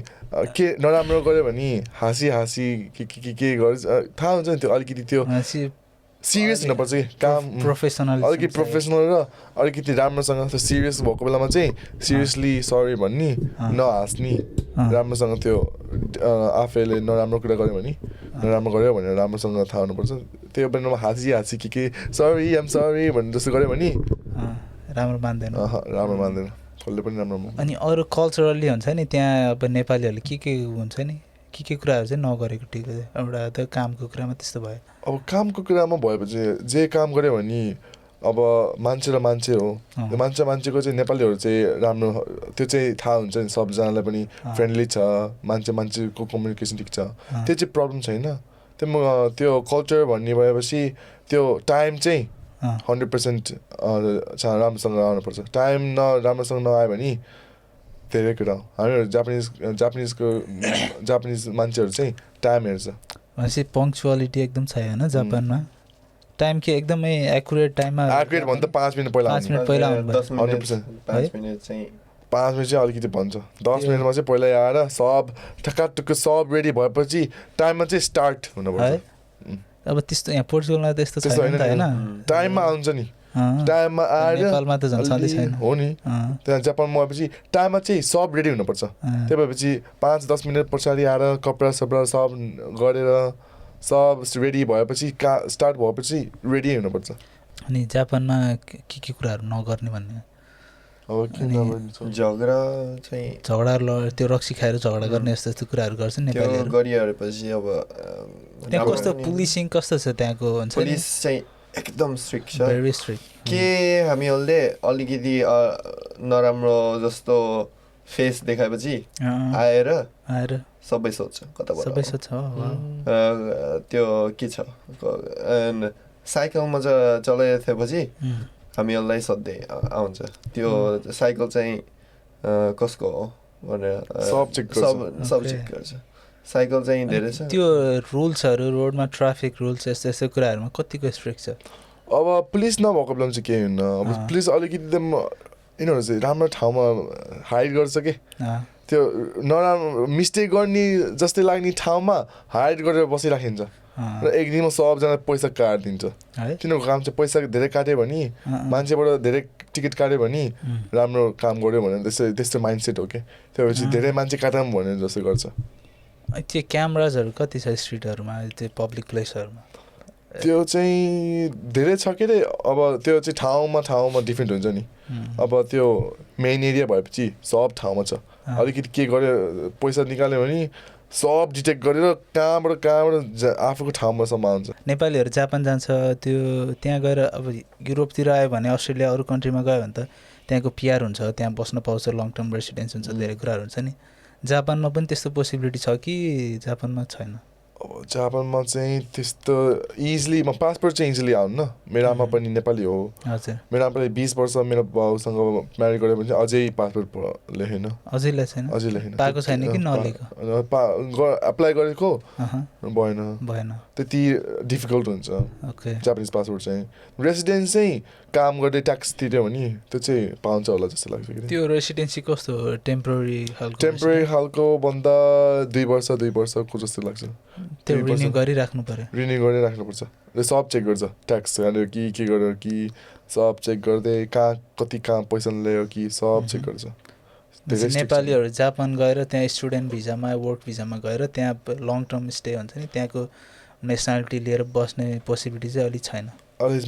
के नराम्रो गऱ्यो भने हाँसी के गर्छ थाहा हुन्छ नि त्यो अलिकति त्यो सिरियस हुनुपर्छ कि काम प्रोफेसनल अलिकति प्रोफेसनल र अलिकति राम्रोसँग त्यो सिरियस भएको बेलामा चाहिँ सिरियसली सरी भन्ने नहाँस्ने राम्रोसँग त्यो आफैले नराम्रो कुरा गऱ्यो भने नराम्रो गऱ्यो भनेर राम्रोसँग थाहा हुनुपर्छ त्यो बेलामा हाँसी के सरी आइम सरी भन्ने जस्तो गऱ्यो भने राम्रो मान्दैन अनि अरू कल्चरली हुन्छ नि त्यहाँ अब नेपालीहरूले के हुन्छ नि के कुराहरू चाहिँ नगरेको ठिक हो एउटा त कामको कुरामा त्यस्तो भयो अब कामको कुरामा भएपछि जे काम गऱ्यो भने अब मान्छे र मान्छे हो मान्छेको चाहिँ नेपालीहरू चाहिँ राम्रो त्यो चाहिँ थाहा हुन्छ नि सबजनालाई पनि फ्रेन्डली छ मान्छेको कम्युनिकेसन ठिक छ त्यो चाहिँ प्रब्लम छैन त्यो कल्चर भन्ने भएपछि त्यो टाइम चाहिँ 100% राम्रोसँग आउनुपर्छ टाइम राम्रोसँग नआयो भने धेरै कुरा हो हामीहरू जापानिज मान्छेहरू चाहिँ टाइम हेर्छ भनेपछि पङ्क्चुअलिटी एकदम छ होइन जापानमा टाइम के एकदमै एक्युरेट टाइममा एक्युरेट भन्दा 5 मिनट पहिला 5 मिनट पहिला 5 मिनट चाहिँ 5 मिनट चाहिँ अलिकति भन्छ 10 मिनटमा चाहिँ पहिला आएर सब ठक्काटुक्क सब रेडी भएपछि टाइममा चाहिँ स्टार्ट हुनुपर्छ अब त्यस्तो यहाँ पोर्चुगलमा त्यस्तो छैन नि त हैन टाइममा आउँछ नि टाइममा आएर नेपालमा त झन् सधैँ छैन हो नि त्यहाँ जापानमा आएपछि टाइममा चाहिँ सब रेडी हुनुपर्छ त्यही भएपछि 5-10 मिनट पछाडि आएर कपडा सपडा सब गरेर सब रेडी भएपछि स्टार्ट भएपछि रेडी हुनुपर्छ अनि जापानमा के कुराहरू नगर्ने भन्ने अब किन झगडा चाहिँ त्यो रक्सी खाएर झगडा गर्ने यस्तो कुराहरू गर्छन् नेपालीहरू गरिरहेपछि अब त्यहाँ कस्तो पुलिसिङ कस्तो छ त्यहाँको हुन्छ पुलिस चाहिँ एकदम स्ट्रिक्ट छ भेरी स्ट्रिक्ट के हामीहरूले अलिकति नराम्रो जस्तो फेस देखाएपछि आएर सबै सोध्छ कताबाट सबै सोध्छ त्यो के छ साइकलमा चलाइरहेपछि हामीहरूलाई सधैँ आउँछ त्यो साइकल चाहिँ कसको हो भनेर सब चेक गर्छ साइकल चाहिँ धेरै छ त्यो रुल्सहरू रोडमा ट्राफिक रुल्स यस्तो कुराहरूमा कतिको स्ट्रिक्ट छ अब पुलिस नभएको बेलामा चाहिँ केही हुन्न अब पुलिस अलिकति यिनीहरू चाहिँ राम्रो ठाउँमा हाइड गर्छ कि त्यो नराम्रो मिस्टेक गर्ने जस्तै लाग्ने ठाउँमा हाइड गरेर बसिराखिन्छ र एक दिनमा सबजना पैसा काटिदिन्छ तिनीहरूको काम चाहिँ पैसा धेरै काट्यो भने मान्छेबाट धेरै टिकट काट्यो भने राम्रो काम गर्यो भनेर त्यस्तो माइन्डसेट हो कि त्यो भएपछि धेरै मान्छे काटौँ भनेर जस्तो गर्छ त्यो क्यामेराजहरू कति छ स्ट्रिटहरूमा त्यो पब्लिक प्लेसहरूमा त्यो चाहिँ धेरै छ के अरे अब त्यो चाहिँ ठाउँमा डिफ्रेन्ट हुन्छ नि अब त्यो मेन एरिया भएपछि सब ठाउँमा छ अलिकति के गर्यो पैसा निकाल्यो भने सब डिटेक्ट गरेर कहाँबाट आफूको ठाउँमासम्म आउँछ नेपालीहरू जापान जान्छ त्यो त्यहाँ गएर अब युरोपतिर आयो भने अस्ट्रेलिया अरू कन्ट्रीमा गयो भने त त्यहाँको पिआर हुन्छ त्यहाँ बस्न पाउँछ लङ टर्म रेसिडेन्स हुन्छ धेरै कुराहरू हुन्छ नि जापानमा पनि त्यस्तो पोसिबिलिटी छ कि जापानमा छैन अब जापानमा चाहिँ त्यस्तो इजिली म पासपोर्ट चाहिँ इजिली आउनु न मेरो आमा पनि नेपाली हो हजुर मेरो आमाले 20 वर्ष मेरो बाउसँग म्यारी गऱ्यो भने चाहिँ अझै पासपोर्ट लेखेन अझै लेखेन पाएको छैन कि नलेको एप्लाई गरेको भएन भएन त्यति डिफिकल्ट हुन्छ ओके जापानिज पासपोर्ट चाहिँ रेसिडेन्स चाहिँ काम गर्दै ट्याक्स तिर्यो भने त्यो चाहिँ पाउँछ होला जस्तो लाग्छ कि त्यो रेसिडेन्सी कस्तो टेम्पोररी खालको भन्दा 2 वर्षको जस्तो लाग्छ त्यो रिन्यू गरिराख्नु पर्छ सब चेक गर्छ ट्याक्स हाल्यो कि के गर्यो कि सब चेक गर्दै कहाँ पैसा ल्यायो कि सब चेक गर्छ नेपालीहरू जापान गएर त्यहाँ स्टुडेन्ट भिजामा वर्क भिजामा गएर त्यहाँ लङ टर्म स्टे हुन्छ नि त्यहाँको नेसनालिटी लिएर बस्ने पोसिबिलिटी चाहिँ अलिक छैन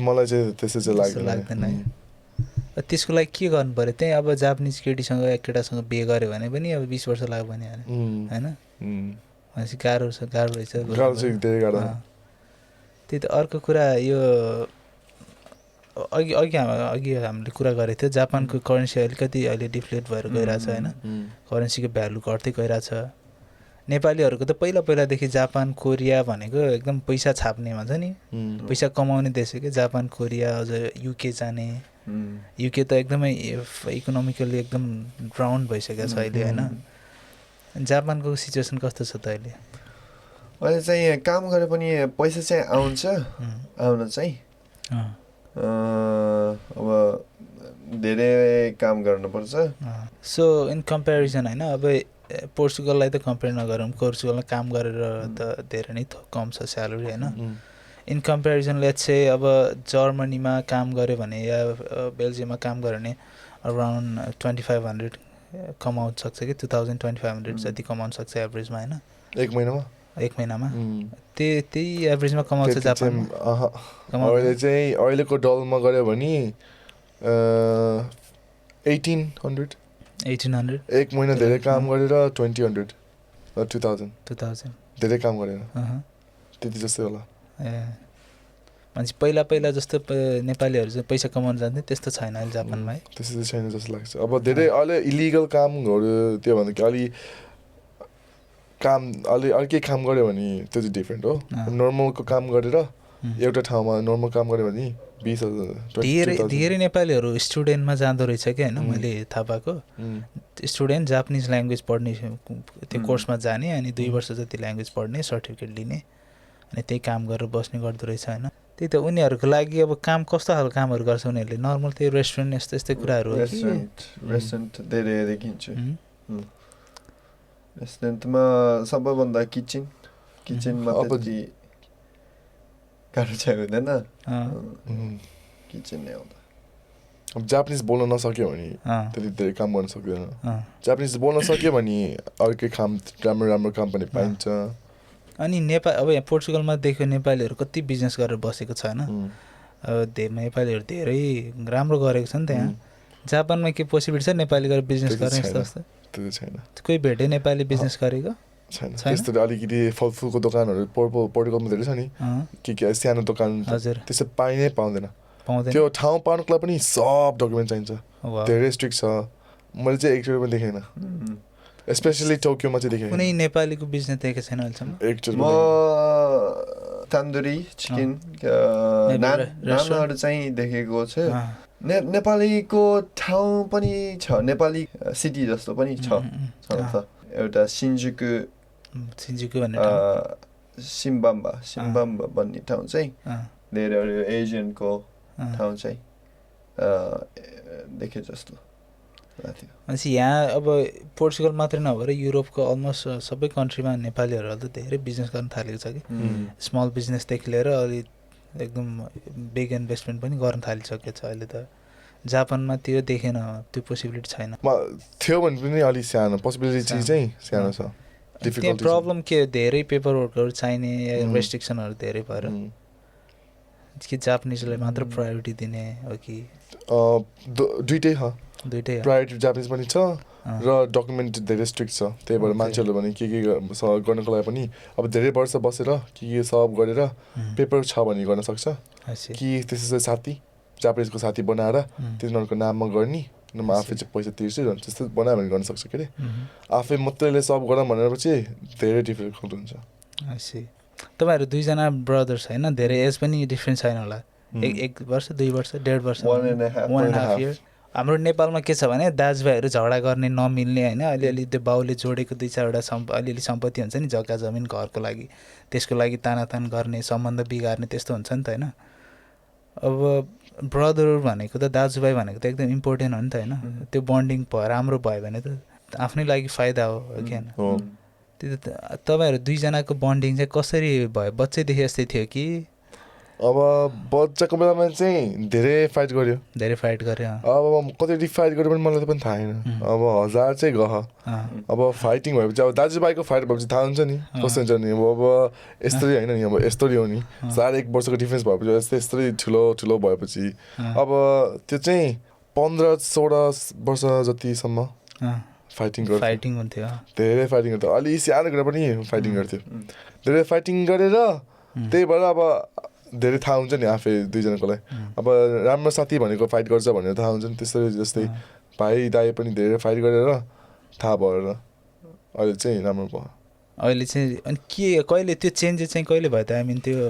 मलाई चाहिँ त्यस्तो चाहिँ लाग्दैन त्यसको लागि के गर्नु पऱ्यो त्यही अब जापानिज केटीसँग केटासँग बिहे गऱ्यो भने पनि अब 20 वर्ष लाग्यो भने होइन भनेपछि गाह्रो रहेछ त्यही त अर्को कुरा यो अघि हामीले कुरा गरेको थियो जापानको करेन्सी अलिकति अहिले डिफ्लेट भएर गइरहेछ होइन करेन्सीको भ्यालु घट्दै गइरहेछ नेपालीहरूको त पहिलादेखि जापान कोरिया भनेको एकदम पैसा छाप्ने भन्छ नि पैसा कमाउने देश हो कि जापान कोरिया अझ युके जाने युके त एकदमै इकोनोमिकली एकदम डाउन भइसकेको छ अहिले होइन जापानको सिचुएसन कस्तो छ त अहिले चाहिँ काम गरे पनि पैसा चाहिँ आउन चाहिँ अब धेरै काम गर्नुपर्छ सो इन कम्पेरिजन होइन अब पोर्चुगललाई त कम्पेयर नगरौँ पोर्चुगलमा काम गरेर त धेरै नै कम छ स्यालेरी होइन इन कम्पेरिजन लेट्स से अब जर्मनीमा काम गऱ्यो भने या बेल्जियममा काम गऱ्यो भने अराउन्ड 2500 कमाउन सक्छ कि 2500 जति कमाउन सक्छ एभरेजमा होइन एक महिनामा त्यही एभरेजमा कमाउँछ जापानमा अहिलेको डलरमा गऱ्यो भने 1800 एक महिना धेरै काम गरेर 2000 धेरै काम गरेर त्यति जस्तै होला मान्छे पहिला जस्तो नेपालीहरू चाहिँ पैसा कमाउन जान्थे त्यस्तो छैन अहिले जापानमा है त्यस्तो छैन जस्तो लाग्छ अब धेरै अहिले इलिगल कामहरू त्यो भन्दा कि अर्कै काम गऱ्यो भने त्यो चाहिँ डिफ्रेन्ट हो नर्मलको काम गरेर एउटा ठाउँमा नर्मल काम गऱ्यो भने 20,000 धेरै नेपालीहरू स्टुडेन्टमा जाँदो रहेछ क्या होइन मैले थाहा पाएको स्टुडेन्ट जापानिज ल्याङ्ग्वेज पढ्ने त्यो कोर्समा जाने अनि 2 वर्ष जति ल्याङ्ग्वेज पढ्ने सर्टिफिकेट लिने अनि त्यही काम गरेर बस्ने गर्दो रहेछ होइन त्यही त उनीहरूको लागि अब काम कस्तो खालको कामहरू गर्छ उनीहरूले नर्मल त्यही रेस्टुरेन्ट यस्तै कुराहरू रेस्टुरेन्ट धेरै देखिन्छु रेस्टुरेन्टमा सबैभन्दा किचनमा त्यति गाह्रो चाहिँ हुँदैन किचन नै आउँदा अब जापानिज बोल्न नसक्यो भने त्यति धेरै काम गर्न सक्दैन जापानिज बोल्न सक्यो भने अर्कै काम राम्रो काम पनि पाइन्छ अनि अब यहाँ पोर्चुगलमा देख्यो नेपालीहरू कति बिजनेस गरेर बसेको छ होइन अब नेपालीहरू धेरै राम्रो गरेको छ नि त्यहाँ जापानमा के पोसिबिलिटी छ नेपाली गरेर बिजनेस गर्ने जस्तो त्यो छैन कोही भेटे नेपाली बिजनेस गरेको छैन त्यस्तो अलिकति फलफुलको दोकानहरू पोर्टुगलमा धेरै छ नि के सानो दोकान त्यस्तो पाइनै पाउँदैन त्यो ठाउँ पाउनुको लागि पनि सब डकुमेन्ट चाहिन्छ धेरै स्ट्रिक्ट छ मैले चाहिँ एकचोटि पनि देखेन स्पेसली टोकियोमा चाहिँ देखेँ कुनै नेपालीको बिजनेस देखेको छैन अहिलेसम्म म तन्दुरी चिकन नानहरू चाहिँ देखेको छु नेपालीको ठाउँ पनि छ नेपाली सिटी जस्तो पनि छ एउटा सिन्जुकु भन्ने सिम्बाम्बा भन्ने ठाउँ चाहिँ धेरै एजियनको ठाउँ चाहिँ देखे जस्तो भनेपछि यहाँ अब पोर्चुगल मात्रै नभएर युरोपको अलमोस्ट सबै कन्ट्रीमा नेपालीहरू त धेरै बिजनेस गर्न थालेको छ कि स्मल बिजनेसदेखि लिएर अलि एकदम बिग इन्भेस्टमेन्ट पनि गर्न थालिसकेको छ अहिले त जापानमा त्यो देखेन त्यो पोसिबिलिटी छैन थियो भने पनि अलिक सानो पोसिबिलिटी चाहिँ सानो छ डिफिकल्टी प्रब्लम के धेरै पेपर वर्कहरु चाहिने रेस्ट्रिक्सनहरु धेरै भएर कि जापानिजलाई मात्र प्रायोरिटी दिने हो कि दुईटै दुईटै प्रायोरिटी जापानिज पनि छ र डकुमेन्ट धेरै स्ट्रिक्ट छ त्यही भएर मान्छेहरूले भने के गर्नको लागि पनि अब धेरै वर्ष बसेर के सब गरेर पेपर छ भने गर्न सक्छ कि त्यसै साथी जापानिजको साथी बनाएर तिनीहरूको नाममा गर्ने म आफै चाहिँ पैसा तिर्छु त्यस्तो बनायो भने गर्न सक्छ के अरे आफै मात्रैले सब गरौँ भनेपछि धेरै डिफिकल्ट हुन्छ तपाईँहरू दुईजना ब्रदर्स होइन धेरै एज पनि डिफ्रेन्स छैन होला एक वर्ष 2 वर्ष 1.5 वर्ष 1.5 इयर हाम्रो नेपालमा के छ भने दाजुभाइहरू झगडा गर्ने नमिल्ने होइन अलिअलि त्यो बाउले जोडेको 2-4वटा अलिअलि सम्पत्ति हुन्छ नि जग्गा जमिन घरको लागि त्यसको लागि तानातान गर्ने सम्बन्ध बिगार्ने त्यस्तो हुन्छ नि त होइन अब ब्रदर भनेको त दाजुभाइ भनेको त एकदम इम्पोर्टेन्ट हो नि त होइन त्यो बन्डिङ राम्रो भयो भने त आफ्नै लागि फाइदा हो कि होइन त्यो तपाईँहरू दुईजनाको बन्डिङ चाहिँ कसरी भयो बच्चैदेखि यस्तै थियो कि अब बच्चाको बेलामा चाहिँ धेरै फाइट गर्यो अब कति फाइट गर्यो पनि मलाई त पनि थाहा छैन अब 1000 चाहिँ गह अब फाइटिङ भएपछि अब दाजुभाइको फाइट भएपछि थाहा हुन्छ नि कस्तो हुन्छ नि अब यस्तै होइन नि अब यस्तै हो नि 1.5 वर्षको डिफ्रेन्स भएपछि यस्तै ठुलो भएपछि अब त्यो चाहिँ 15-16 वर्ष जतिसम्म फाइटिङ हुन्थ्यो धेरै फाइटिङ गर्थ्यो अलि सानो कुरा पनि फाइटिङ गर्थ्यो धेरै फाइटिङ गरेर त्यही भएर अब धेरै थाहा हुन्छ नि आफै दुईजनाकोलाई अब राम्रो साथी भनेको फाइट गर्छ भनेर थाहा हुन्छ नि त्यस्तै जस्तै भाइ दाइ पनि धेरै फाइट गरेर थाहा भएर अहिले चाहिँ राम्रो भयो अहिले चाहिँ अनि के कहिले त्यो चेन्जेस चाहिँ कहिले भयो त आई मिन त्यो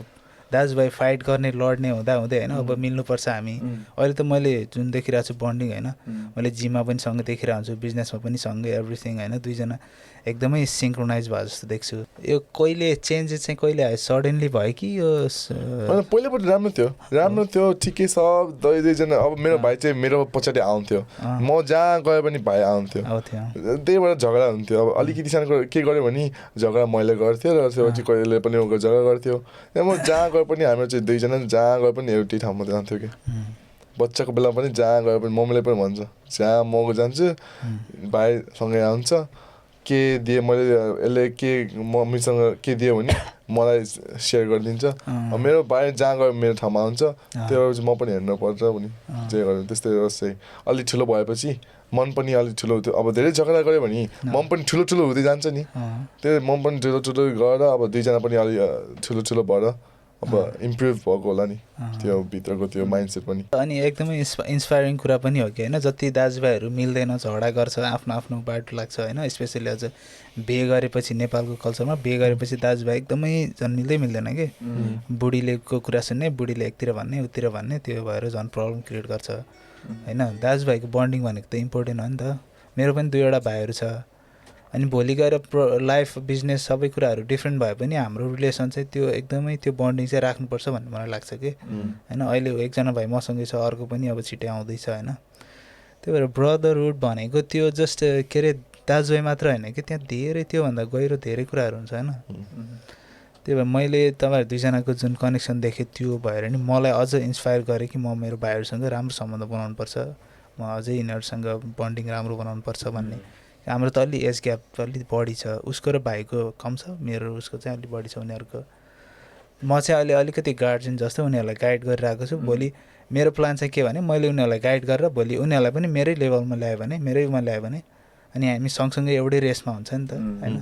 दाजुभाइ फाइट गर्ने लड्ने हुँदा होइन अब मिल्नुपर्छ हामी अहिले त मैले जुन देखिरहेको छु बन्डिङ होइन मैले जिममा पनि सँगै देखिरहेको हुन्छु बिजनेसमा पनि सँगै एभ्रिथिङ होइन दुईजना एकदमै सिङ्क्रोनाइज भयो जस्तो देख्छु यो कहिले चेन्जेस चाहिँ कहिले आयो सडनली भयो कि यो पहिलापट्टि राम्रो थियो ठिकै छ दुईजना अब मेरो भाइ चाहिँ मेरो पछाडि आउँथ्यो म जहाँ गयो पनि भाइ आउँथ्यो त्यही भएर झगडा हुन्थ्यो अब अलिकति सानो के गर्यो भने झगडा मैले गर्थ्यो र त्यसपछि कहिले पनि झगडा गर्थ्यो म जहाँ गए पनि हाम्रो चाहिँ दुईजना जहाँ गए पनि एउटै ठाउँमा जान्थ्यो कि बच्चाको बेला पनि जहाँ गए पनि मम्मीले पनि भन्छ जहाँ म जान्छु भाइसँगै आउँछ के दिए मैले यसले के मम्मीसँग के दियो भने मलाई सेयर गरिदिन्छ मेरो भाइ जहाँ गयो मेरो ठाउँमा आउँछ त्यो म पनि हेर्नुपर्छ भने जे गर्यो त्यस्तै जस्तै अलिक ठुलो भएपछि मन पनि अलिक ठुलो थियो अब धेरै झगडा गऱ्यो भने मन पनि ठुलो हुँदै जान्छ नि त्यो मन पनि ठुलो गरेर अब दुईजना पनि अलिक ठुलो भएर अब इम्प्रुभ भएको होला नि त्यो भित्रको त्यो माइन्डसेट पनि अनि एकदमै इन्सपायरिङ कुरा पनि हो कि होइन जति दाजुभाइहरू मिल्दैन झगडा गर्छ आफ्नो बाटो लाग्छ होइन स्पेसली अझ बिहे गरेपछि नेपालको कल्चरमा बिहे गरेपछि दाजुभाइ एकदमै झन् मिल्दैन कि बुढीलेको कुरा सुन्ने बुढीले एकतिर भन्ने उतिर भन्ने त्यो भएर झन् प्रब्लम क्रिएट गर्छ होइन दाजुभाइको बन्डिङ भनेको त इम्पोर्टेन्ट हो नि त मेरो पनि 2वटा भाइहरू छ अनि भोलि गएर लाइफ बिजनेस सबै कुराहरू डिफ्रेन्ट भए पनि हाम्रो रिलेसन चाहिँ त्यो एकदमै त्यो बन्डिङ चाहिँ राख्नुपर्छ भन्ने मलाई लाग्छ कि होइन अहिले एकजना भाइ मसँगै छ अर्को पनि अब छिटै आउँदैछ होइन त्यही भएर ब्रदरहुड भनेको त्यो जस्ट के अरे दाजुभाइ मात्र होइन कि त्यहाँ धेरै त्योभन्दा गहिरो धेरै कुराहरू हुन्छ होइन त्यही भएर मैले तपाईँहरू दुईजनाको जुन कनेक्सन देखेँ त्यो भएर नि मलाई अझ इन्सपायर गरेँ कि म मेरो भाइहरूसँग राम्रो सम्बन्ध बनाउनुपर्छ म अझै यिनीहरूसँग बन्डिङ राम्रो बनाउनुपर्छ भन्ने हाम्रो त अलि एज ग्याप अलिक बढी छ उसको र भाइको कम छ मेरो उसको चाहिँ अलिक बढी छ उनीहरूको म चाहिँ अहिले अलिकति गार्जियन जस्तो उनीहरूलाई गाइड गरिरहेको छु भोलि मेरो प्लान चाहिँ के भने मैले उनीहरूलाई गाइड गरेर भोलि उनीहरूलाई पनि मेरै लेभलमा ल्यायो भने मेरैमा ल्यायो भने अनि हामी सँगसँगै एउटै रेसमा हुन्छ नि त होइन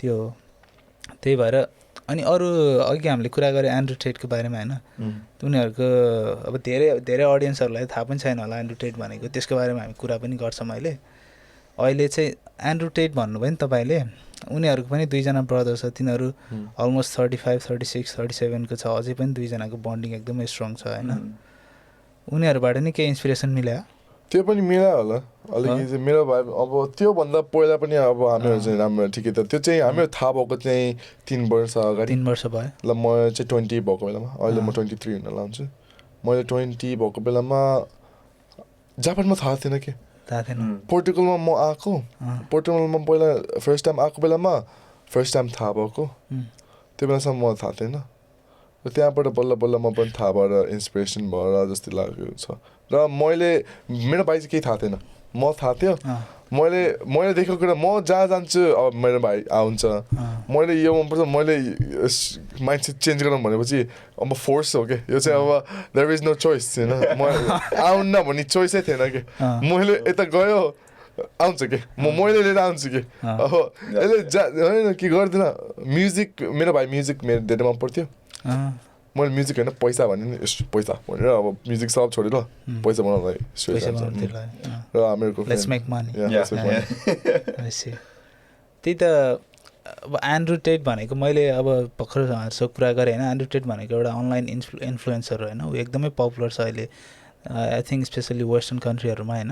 त्यो त्यही भएर अनि अरू अघि हामीले कुरा गरेँ एन्ड्रु टेटको बारेमा होइन उनीहरूको अब धेरै अडियन्सहरूलाई थाहा पनि छैन होला एन्ड्रु टेट भनेको त्यसको बारेमा हामी कुरा पनि गर्छौँ अहिले चाहिँ एन्ड्रु टेट भन्नुभयो नि तपाईँले उनीहरूको पनि 2जना ब्रदर छ तिनीहरू अलमोस्ट 35, 36, 37 को छ अझै पनि दुईजनाको बन्डिङ एकदमै स्ट्रङ छ होइन उनीहरूबाट नि केही इन्सपिरेसन मिल्यो त्यो पनि मिल्यो होला अलिकति मेरो भाइ अब त्योभन्दा पहिला पनि अब हामीहरू चाहिँ राम्रो ठिकै त त्यो चाहिँ हामीहरू थाहा भएको चाहिँ 3 वर्ष अगाडि 3 वर्ष भयो ल म चाहिँ 20 भएको बेलामा अहिले म 23 हुन लाउँछु मैले 20 भएको बेलामा जापानमा थाहा थिएन के पोर्टुगलमा म आएको पोर्टुगलमा पहिला फर्स्ट टाइम आएको बेलामा फर्स्ट टाइम थाहा भएको त्यो बेलासम्म म थाहा थिएन र त्यहाँबाट बल्ल म पनि थाहा भएर इन्सपिरेसन भएर जस्तै लाग्यो छ र मैले मेरो भाइ चाहिँ केही थाहा थिएन म थाहा थियो मैले देखेको कुरा म जहाँ जान्छु अब मेरो भाइ आउँछ मैले यो मनपर्छ मैले माइन्डसेट चेन्ज गरौँ भनेपछि अब फोर्स हो कि यो चाहिँ अब देयर इज नो चोइस होइन म आउन्न भन्ने चोइसै थिएन कि मैले यता गयो आउँछ कि मैले लिएर आउँछु कि अब यसले होइन के गर्दैन म्युजिक मेरो भाइ म्युजिक मेरो धेरै मन पर्थ्यो मैले म्युजिक होइन पैसा भने नि पैसा भनेर अब म्युजिक सब छोडेर पैसा बनाउनलाई र मेरो Let's make money. Yeah. त्यही त अब एन्ड्रु टेट भनेको मैले अब भर्खर कुरा गरेँ होइन एन्ड्रु टेट भनेको एउटा अनलाइन इन्फ्लुएन्सर होइन ऊ एकदमै पपुलर छ अहिले आई थिङ्क स्पेसली वेस्टर्न कन्ट्रीहरूमा होइन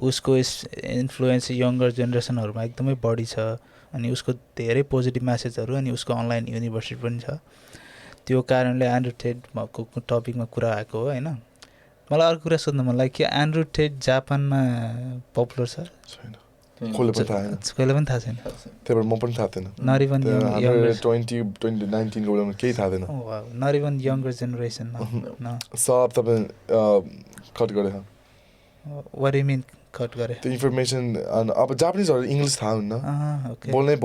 उसको इन्फ्लुएन्स यङ्गर जेनेरेसनहरूमा एकदमै बढी छ अनि उसको धेरै पोजिटिभ म्यासेजहरू अनि उसको अनलाइन युनिभर्सिटी पनि छ त्यो कारणले एन्ड्रु टेटको टपिकमा कुरा आएको हो होइन मलाई अर्को कुरा सोध्नु मन लाग्यो कि एन्ड्रु टेट जापानमा पपुलर छ कहिले पनि थाहा छैन त्यही भएर म पनि थाहा थिएन नट इभन 2019 को बेलामा केही थाहा थिएन नट इभन यङ्गर जेनेरेसन सब तपाईँ कट गरे व्हाट यु मिन कट गरे त्यो इन्फर्मेसन अब जापानिजहरू इङ्ग्लिस थाहा हुन्न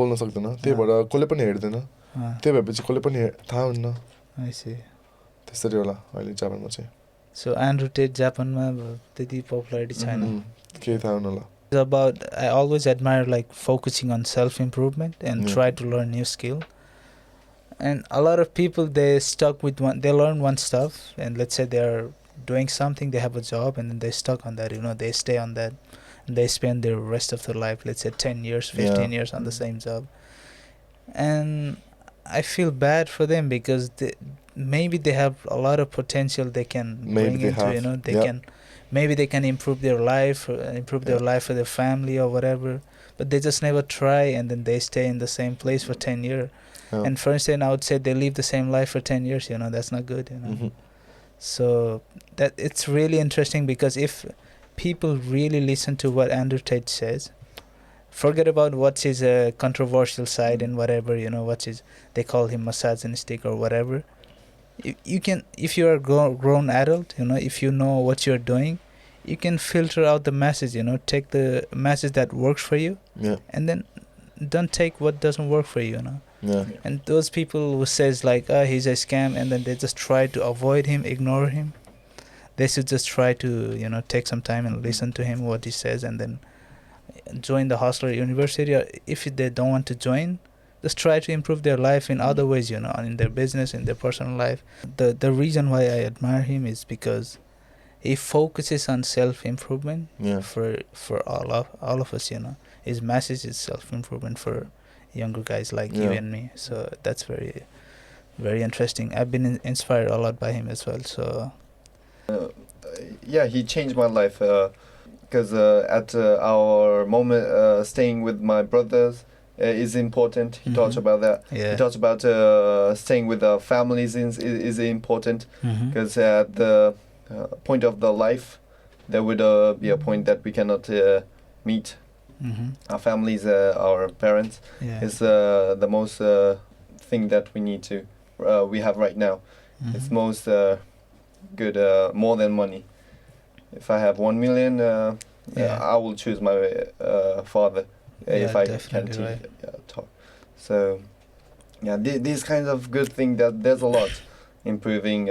बोल्न सक्दैन त्यही भएर कसले पनि हेर्दैन त्यही भएपछि कसले पनि थाहा हुन्न त्यसरी होला अहिले जापानमा चाहिँ सो एन्ड्रु टेट जापानमा त्यति पपुलारिटी छैन केही थाहा हुन होला about I always admire like focusing on self-improvement and try to learn new skill. And a lot of people they stuck with they learn one stuff and let's say they're doing something, they have a job and then they stuck on that, they stay on that and they spend their rest of their life, let's say 10 years, 15 years on the same job. And I feel bad for them because maybe they have a lot of potential they can bring into, they can maybe they can improve their life, improve their life for their family or whatever, but they just never try and then they stay in the same place for 10 years. And for instance, I would say they live the same life for 10 years, that's not good, So that it's really interesting because if people really listen to what Andrew Tate says, forget about what's his controversial side and whatever, what's his, they call him misogynistic or whatever. You can, if you are a grown adult, if you know what you're doing, you can filter out the message, take the message that works for you, and then don't take what doesn't work for you, And those people who says like, he's a scam, and then they just try to avoid him, ignore him, they should just try to, take some time and listen to him, what he says, and then join the hostel or university, or if they don't want to join, just try to improve their life in other ways, in their business, in their personal life. The reason why I admire him is because he focuses on self-improvement for all of us, His message is self-improvement for younger guys like you and me. So that's very, very interesting. I've been inspired a lot by him as well. So he changed my life because at our moment staying with my brothers is important. He talks about that. He talks about staying with our families is important because at the point of the life there would be a point that we cannot meet our families, our parents. Is the most thing that we need to we have right now. It's most good, more than money. If I have 1 million, I will choose my father. If I can talk. So these kinds of good things, that there's a lot improving,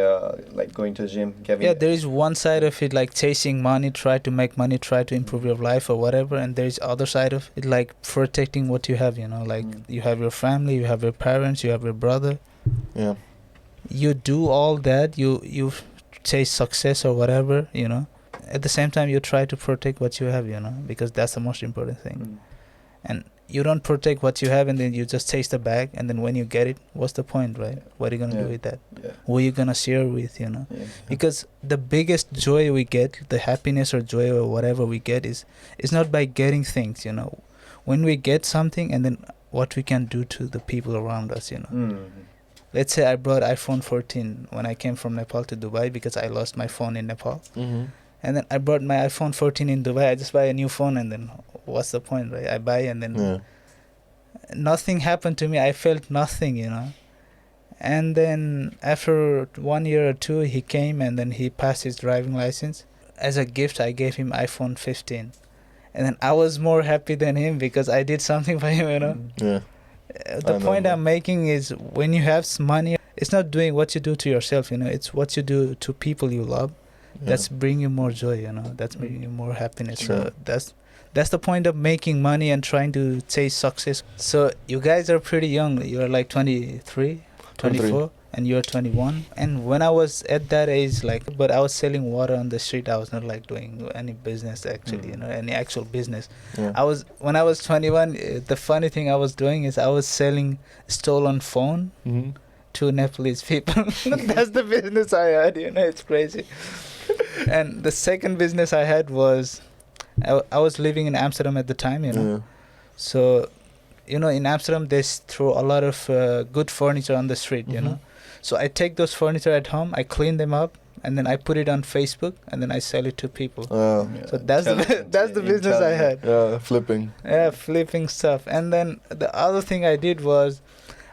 like going to the gym, there is one side of it like chasing money, try to make money, try to improve your life or whatever, and there's other side of it like protecting what you have, like you have your family, you have your parents, you have your brother, you do all that, you chase success or whatever, at the same time you try to protect what you have, because that's the most important thing. And you don't protect what you have and then you just chase the bag, and then when you get it, what's the point, right? What are you going to do with that? Who are you going to share with, Because the biggest joy we get, the happiness or joy or whatever we get is not by getting things, When we get something and then what we can do to the people around us, Let's say I brought iPhone 14 when I came from Nepal to Dubai because I lost my phone in Nepal. And then I brought my iPhone 14 in Dubai. I just buy a new phone and then what's the point, right? I buy and then nothing happened to me. I felt nothing, And then after 1 year or two, he came and then he passed his driving license. As a gift, I gave him iPhone 15. And then I was more happy than him because I did something for him, you know. Yeah. The point I'm making is when you have money, it's not doing what you do to yourself, you know. It's what you do to people you love. Yeah. That's bring you more joy, you know. That's bringing you more happiness. True. So that's the point of making money and trying to chase success. So you guys are pretty young. You're like 23, 24, and you're 21. And when I was at that age, but I was selling water on the street. I was not like doing any business actually, you know, any actual business. Yeah. When I was 21, the funny thing I was doing is I was selling stolen phone to Nepalese people. That's the business I had, you know. It's crazy. And the second business I had was I was living in Amsterdam at the time, you know. Yeah. So, you know, in Amsterdam, they throw a lot of good furniture on the street, you know. So I take those furniture at home, I clean them up, and then I put it on Facebook, and then I sell it to people. So that's the business I had. Yeah, flipping. Yeah, flipping stuff. And then the other thing I did was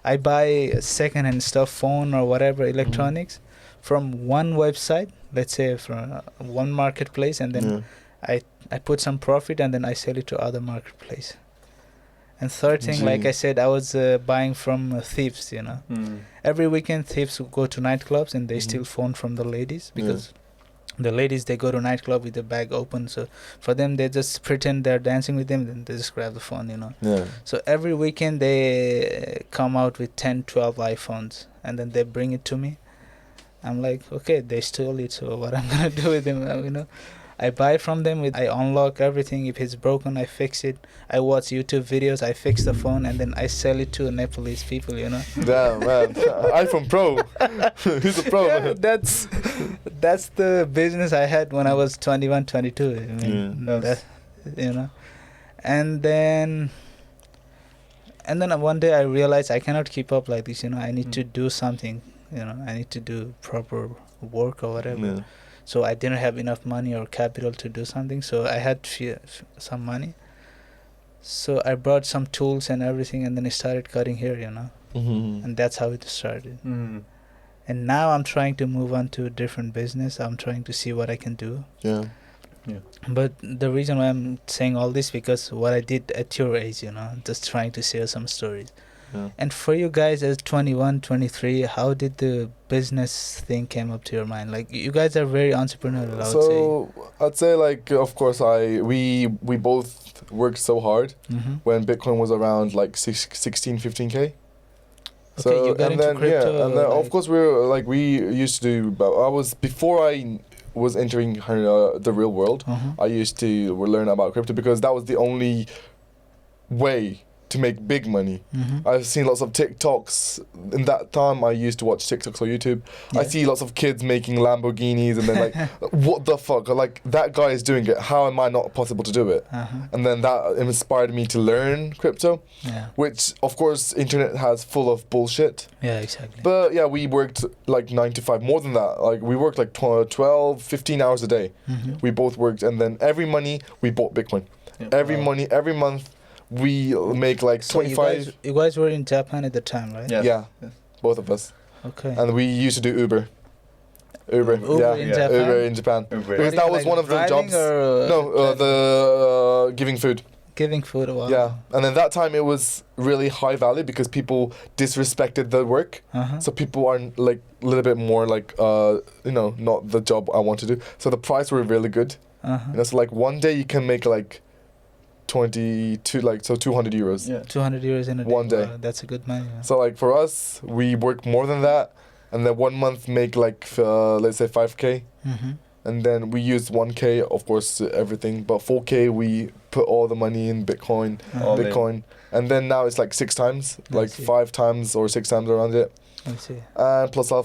I buy second-hand stuff, phone or whatever, electronics, from one website, let's say from one marketplace, and then I put some profit, and then I sell it to other marketplace. And third thing, like I said, I was buying from thieves, you know. Every weekend, thieves would go to nightclubs and they steal phone from the ladies because the ladies, they go to nightclub with the bag open. So for them, they just pretend they're dancing with them, then they just grab the phone, you know. Yeah. So every weekend, they come out with 10, 12 iPhones and then they bring it to me. I'm like, okay, they stole it, so what I'm going to do with them, you know. I buy from them, I unlock everything. If it's broken, I fix it. I watch YouTube videos, I fix the phone, and then I sell it to Nepalese people, you know. Damn, man. iPhone Pro. He's a pro, Yeah, man. that's the business I had when I was 21, 22. I mean, you know. And then one day I realized I cannot keep up like this, you know. I need to do something, you know. I need to do proper work or whatever. Yeah. So I didn't have enough money or capital to do something. So I had some money. So I brought some tools and everything, and then I started cutting hair, you know. And that's how it started. And now I'm trying to move on to a different business. I'm trying to see what I can do. Yeah. But the reason why I'm saying all this, because what I did at your age, you know, just trying to share some stories. Yeah. And for you guys as 21, 23, how did the business thing came up to your mind? Like, you guys are very entrepreneurial, I would say. I'd say, like, of course, we both worked so hard when Bitcoin was around like 16, 15K. Okay, so, you got into crypto. Yeah, and then of course we used to do. Before I was entering the real world, I used to learn about crypto because that was the only way to make big money. I've seen lots of TikToks. In that time, I used to watch TikToks on YouTube. Yeah. I see lots of kids making Lamborghinis, and then like, what the fuck? Like, that guy is doing it. How am I not possible to do it? And then that inspired me to learn crypto, which, of course, internet has full of bullshit. Yeah, exactly. But yeah, we worked like 9 to 5, more than that. Like, we worked like 12, 15 hours a day. We both worked, and then every money, we bought Bitcoin. Every money, every month, we make like 25. You guys were in Japan at the time, right? Yeah, both of us. Okay. And we used to do Uber. Uber in Japan. Because that was one of the jobs. Giving food. Giving food, wow. Yeah, and then that time it was really high value because people disrespected the work. So people are like a little bit more like, not the job I want to do. So the price were really good. So like one day you can make like 200 euros. Yeah. 200 euros in a day. One day. Wow, that's a good money. Yeah. So like for us, we work more than that, and then 1 month make like let's say 5K, and then we use 1K, of course, everything, but 4K we put all the money in Bitcoin, and then now it's like 6 times, like 5 times or 6 times around it. I see. And plus I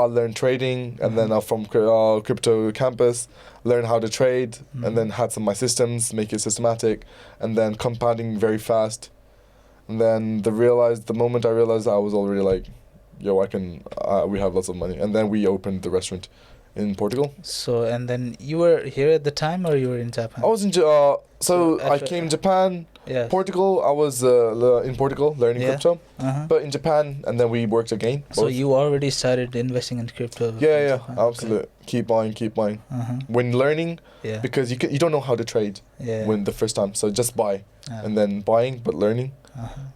learned trading, and then from crypto campus, learn how to trade, and then had some of my systems, make it systematic, and then compounding very fast. And then the moment I realized, I was already like, yo, we have lots of money. And then we opened the restaurant in Portugal. So, and then you were here at the time, or you were in Japan? I was in I came to Japan Yeah. Portugal, I was in Portugal learning crypto, but in Japan, and then we worked again. So both. you already started investing in crypto? Yeah, Japan. absolutely. Okay. Keep buying. When learning, because you don't know how to trade when the first time, so just buy, and then buying, but learning,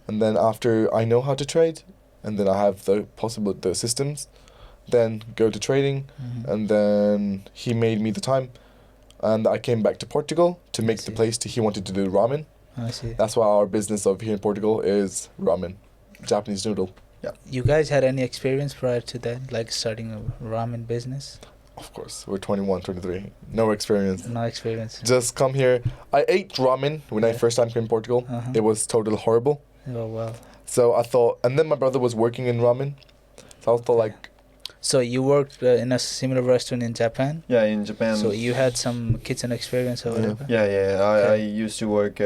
and then after I know how to trade, and then I have the systems, then go to trading, and then he made me the time. And I came back to Portugal to make the place. He wanted to do ramen. I see. That's why our business over here in Portugal is ramen, Japanese noodle. Yeah. You guys had any experience prior to that, like starting a ramen business? Of course, we're 21, 23. No experience. No experience. Just come here. I ate ramen when I first time came to Portugal. It was totally horrible. Oh, wow. So I thought, and then my brother was working in ramen. So I thought like... So you worked in a similar restaurant in Japan? Yeah, in Japan. So you had some kitchen experience or whatever? Yeah. I used to work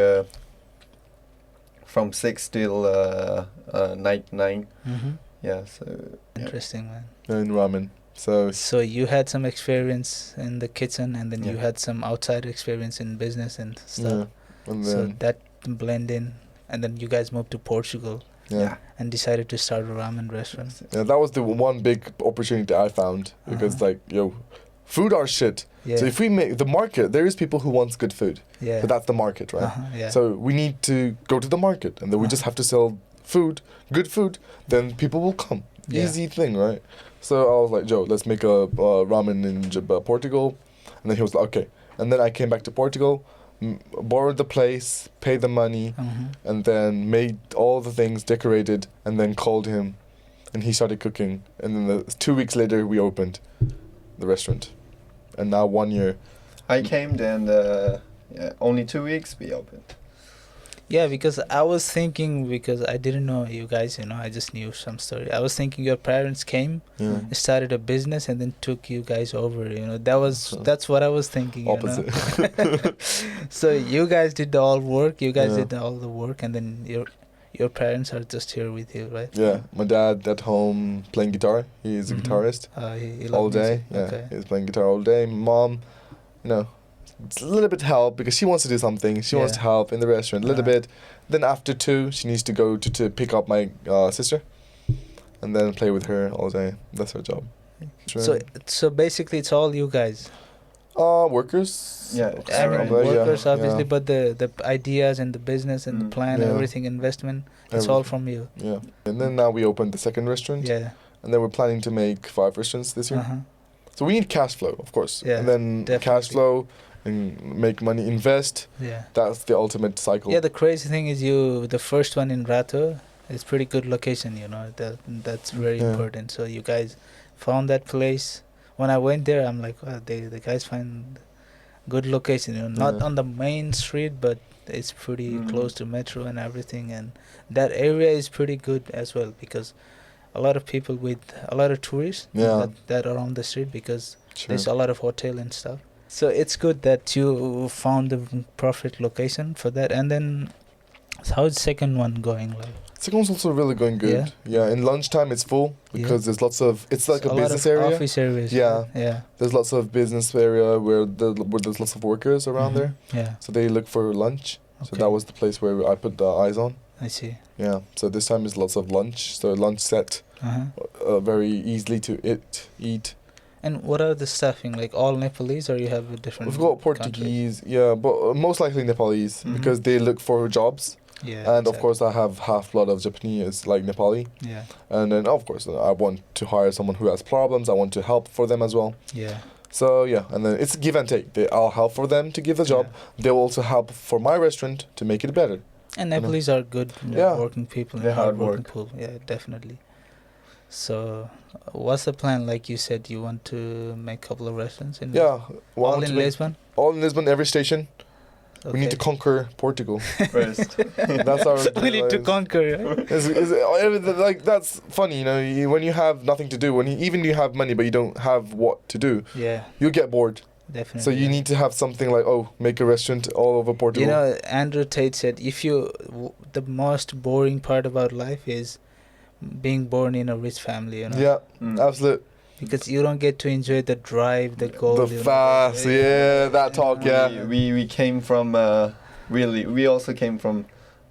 from 6 till night 9. Yeah, so... Interesting, man. In ramen. So you had some experience in the kitchen, and then you had some outside experience in business and stuff. Yeah. And so that blend in, and then you guys moved to Portugal. Yeah. And decided to start a ramen restaurant. Yeah, that was the one big opportunity I found, because like, food are shit. So if we make the market, there is people who wants good food. Yeah. But that's the market, right? So we need to go to the market, and then we just have to sell food, good food, then people will come. Easy thing, right? So I was like, Joe, let's make a ramen in Portugal. And then he was like, okay. And then I came back to Portugal, borrowed the place, paid the money, and then made all the things, decorated, and then called him, and he started cooking. And then 2 weeks later, we opened the restaurant. And now 1 year. I came, and only 2 weeks we opened. Yeah, because I was thinking, because I didn't know you guys, I just knew some story. I was thinking your parents came, started a business, and then took you guys over. That's what I was thinking. Opposite. So you guys did all work. You guys did all the work, and then your parents are just here with you, right? Yeah, my dad at home playing guitar. He's a guitarist he all day. Music. Okay. He's playing guitar all day. Mom, it's a little bit help because she wants to do something. She wants to help in the restaurant a little bit. Then after 2, she needs to go to pick up my sister, and then play with her all day. That's her job. So basically, it's all you guys. Workers. Yeah, workers obviously, but the ideas and the business and the plan, everything, investment, it's all from you. Yeah, and then now we opened the second restaurant. Yeah, and then we're planning to make 5 restaurants this year. So we need cash flow, of course. Yeah, and then cash flow and make money, invest. Yeah. That's the ultimate cycle. Yeah, the crazy thing is the first one in Rato, it's pretty good location, that's very important. So you guys found that place. When I went there, I'm like, wow, the guys find good location, not on the main street, but it's pretty close to metro and everything. And that area is pretty good as well, because a lot of people with a lot of tourists that are on the street, because there's a lot of hotel and stuff. So it's good that you found the perfect location for that. And then how's the second one going like? Second one's also really going good. Yeah, in lunchtime it's full because there's lots of, it's like a business area. Office areas. Yeah. There's lots of business area where there's lots of workers around there. Yeah. So they look for lunch. Okay. So that was the place where I put the eyes on. I see. Yeah. So this time is lots of lunch. So lunch set, very easily to eat. And what are the staffing? Like all Nepalese, or you have a different? We've got Portuguese, but most likely Nepalese because they look for jobs. Yeah. And of course, I have half-blood of Japanese, like Nepali. Yeah. And then of course, I want to hire someone who has problems. I want to help for them as well. Yeah. So and then it's give and take. I'll help for them to give the job. They'll also help for my restaurant to make it better. And Nepalese are good working people. They hard work. People. Yeah, definitely. So, what's the plan? Like you said, you want to make a couple of restaurants in all in Lisbon? All in Lisbon, every station. Okay. We need to conquer Portugal first. That's our. We need to conquer. Like that's funny, when you have nothing to do, when you have money but you don't have what to do. Yeah. You get bored. Definitely. So you need to have something like make a restaurant all over Portugal. Andrew Tate said, the most boring part about life is being born in a rich family. Yeah, absolutely. Because you don't get to enjoy the drive, the goal. The fast, that talk, We came from we also came from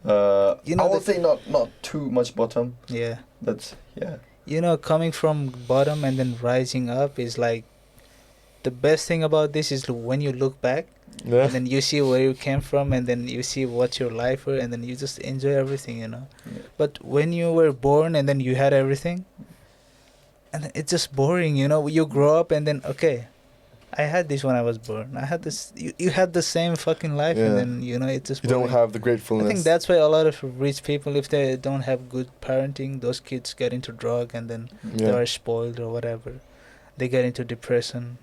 I would say not too much bottom. Yeah. But yeah. You know, coming from bottom and then rising up is like the best thing about this is when you look back and then you see where you came from and then you see what your life were and then you just enjoy everything, you know. Yeah. But when you were born and then you had everything and then it's just boring, you know. You grow up and then okay, I had this when I was born. I had this. You had the same fucking life, and then you know it's just. You don't have the gratefulness. I think that's why a lot of rich people, if they don't have good parenting, those kids get into drug, and then they are spoiled or whatever. They get into depression.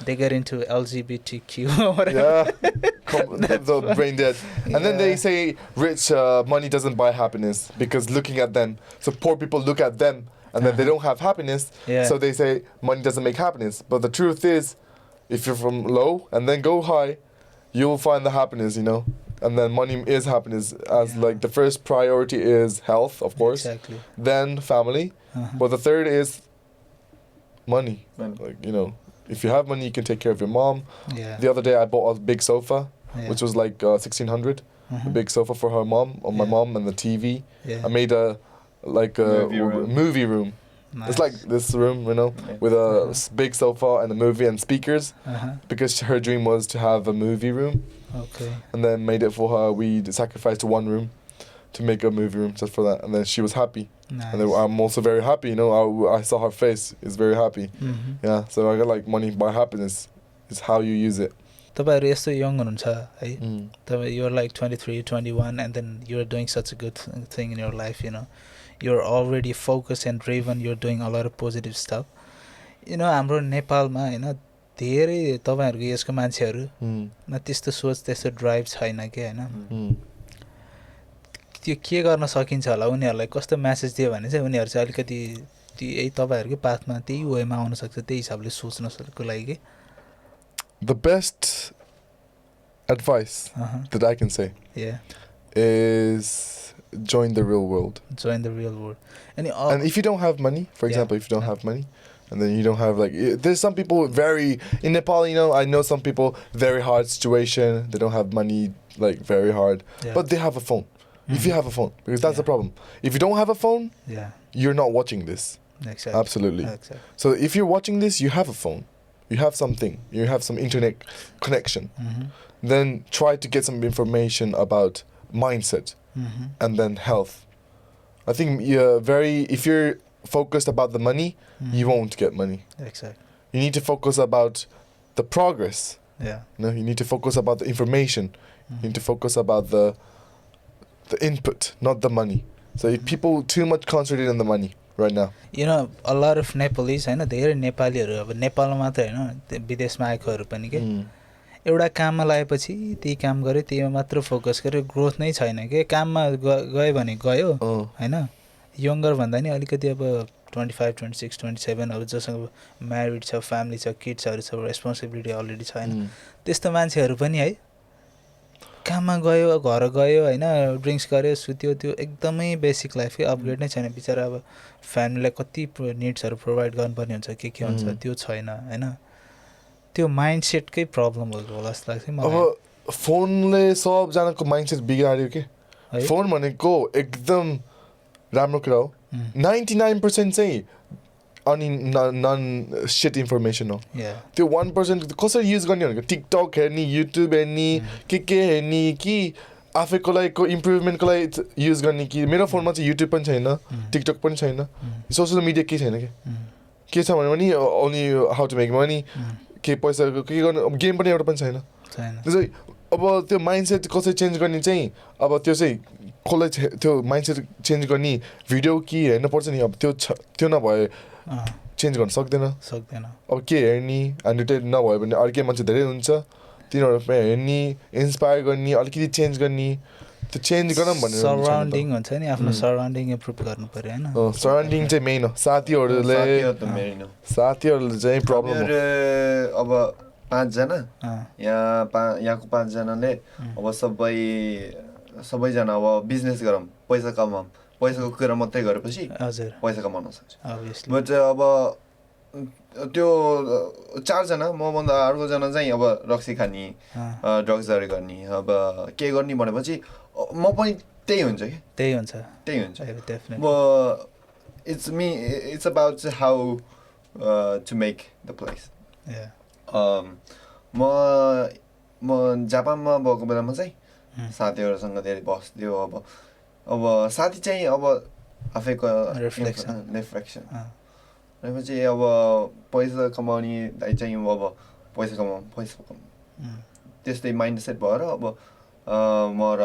They get into LGBTQ or whatever. Yeah, the brain dead. And then they say rich money doesn't buy happiness because looking at them. So poor people look at them, and then they don't have happiness. Yeah. So they say money doesn't make happiness. But the truth is, if you're from low and then go high, you'll find the happiness, you know. And then money is happiness, as like the first priority is health, of course. Exactly. Then family, but the third is money. Like, you know, if you have money, you can take care of your mom. Yeah. The other day, I bought a big sofa, which was like 1,600. A big sofa for her mom, or my mom, and the TV. Yeah. I made a movie room. Nice. It's like this room, you know, with a big sofa and a movie and speakers, because her dream was to have a movie room. Okay. And then made it for her. We sacrificed one room to make a movie room just for that, and then she was happy. Nice. And then I'm also very happy, you know. I saw her face is very happy. Yeah. So I got like money by happiness. It's how you use it. तपाईहरु यस्तो young हुनुहुन्छ है तपाई you're like 23 21 and then you're doing such a good thing in your life, you know. You're already focused and driven, you're doing a lot of positive stuff, you know. हाम्रो नेपालमा हैन धेरै तपाईहरुको यसको मान्छेहरु न त्यस्तो सोच त्यस्तो ड्राइभ छैन के हैन त्यो के गर्न सकिन्छ होला उनीहरुलाई कस्तो मेसेज दियो भने चाहिँ उनीहरु चाहिँ अलिकति त्यही तपाईहरुकै पाथमा त्यही वेमा आउन सक्छ त्यही हिसाबले सोच्न सक्नुको लागि के The best advice that I can say is join the real world. Join the real world. And if you don't have money, for example, if you don't have money, and then you don't have like, there's some people in Nepal, you know, I know some people, very hard situation, they don't have money, like very hard, but they have a phone. If you have a phone, because that's the problem. If you don't have a phone, you're not watching this. Exactly. Absolutely. Exactly. So if you're watching this, you have a phone. You have something. You have some internet connection. Then try to get some information about mindset and then health. I think if you're focused about the money, you won't get money. Exactly. You need to focus about the progress. Yeah. No, you need to focus about the information. You need to focus about the input, not the money. So if people too much concentrate on the money right now. You know, a lot of Nepalese, हैन धेरै नेपालीहरु अब नेपालमा मात्र हैन विदेशमा आएकोहरु पनि के एउटा काममा लागेपछि त्यही काम गरे त्यहीमा मात्र फोकस गरे ग्रोथ नै छैन के काममा गयो भने गयो हैन यंगर भन्दा नि अलिकति अब 25 26 27 अब जसँग म्यारिड छ फ्यामिली छ किड्सहरु छ रेस्पोन्सिबिलिटी अलरेडी छ हैन त्यस्तो मान्छेहरु पनि है काममा गयो घर गयो हैन ड्रिंक्स गर्यो सुत्यो त्यो एकदमै बेसिक लाइफ के अपग्रेड नै छैन बिचारा अब फ्यामिलीलाई कति नीड्सहरु प्रोवाइड गर्नुपर्ने हुन्छ के हुन्छ त्यो छैन हैन त्यो माइन्डसेटकै प्रब्लम होला जस्तो लाग्छ मलाई अब फोनले सब जनाको माइन्डसेट बिगाड्यो के फोन भनेको एकदम राम्रो कुरा हो 99% चाहिँ अनि नन शिट इन्फर्मेसन हो त्यो 1% कसरी युज गर्ने भनेको टिकटक हेर्ने युट्युब हेर्ने के हेर्ने कि आफैको लागि को इम्प्रुभमेन्टको लागि युज गर्ने कि मेरो फोनमा चाहिँ युट्युब पनि छैन टिकटक पनि छैन सोसियल मिडिया के छैन के छ भने only how to make money के पैसा के गर्ने गेम पनि एउटा पनि छैन त्यसै अब त्यो माइन्डसेट कसरी चेन्ज गर्ने चाहिँ अब त्यो चाहिँ कसलाई त्यो माइन्डसेट चेन्ज गर्ने भिडियो कि हेर्नु पर्छ नि अब त्यो नभए चेन्ज गर्न सक्दैन अब के हेर्ने एन्टरटेन नभयो भने अर्कै मान्छे धेरै हुन्छ तिनीहरुमा हेर्ने इन्स्पायर गर्ने अलिकति चेन्ज गर्ने त्यो चेन्ज गरौँ भनेर सराउन्डिङ हुन्छ नि आफ्नो सराउन्डिङ इम्प्रुभ गर्नु पर्यो हैन सराउन्डिङ चाहिँ मेन हो साथीहरुले चाहिँ प्रब्लम हो अब 5 जना यहाँको 5 जनाले अब सबै जना अब बिजनेस गरौँ पैसा कमाऊँ पैसाको कुरा मात्रै गरेपछि पैसा कमाउन सक्छ बट अब त्यो 4 जना म भन्दा अर्को जना चाहिँ अब रक्सी खानी ड्रग्सहरु गर्ने अब के गर्ने भनेपछि म पनि त्यही हुन्छ कि त्यही हुन्छ definitely it's about how to make the place म जापानमा भएको बेलामा चाहिँ साथीहरूसँग धेरै बस्थ्यो अब साथी चाहिँ अब आफैको रिफ्लेक्सन भनेपछि अब पैसा कमाउने दाइ चाहिँ अब पैसा कमाउँ त्यस्तै माइन्ड सेट भएर अब म र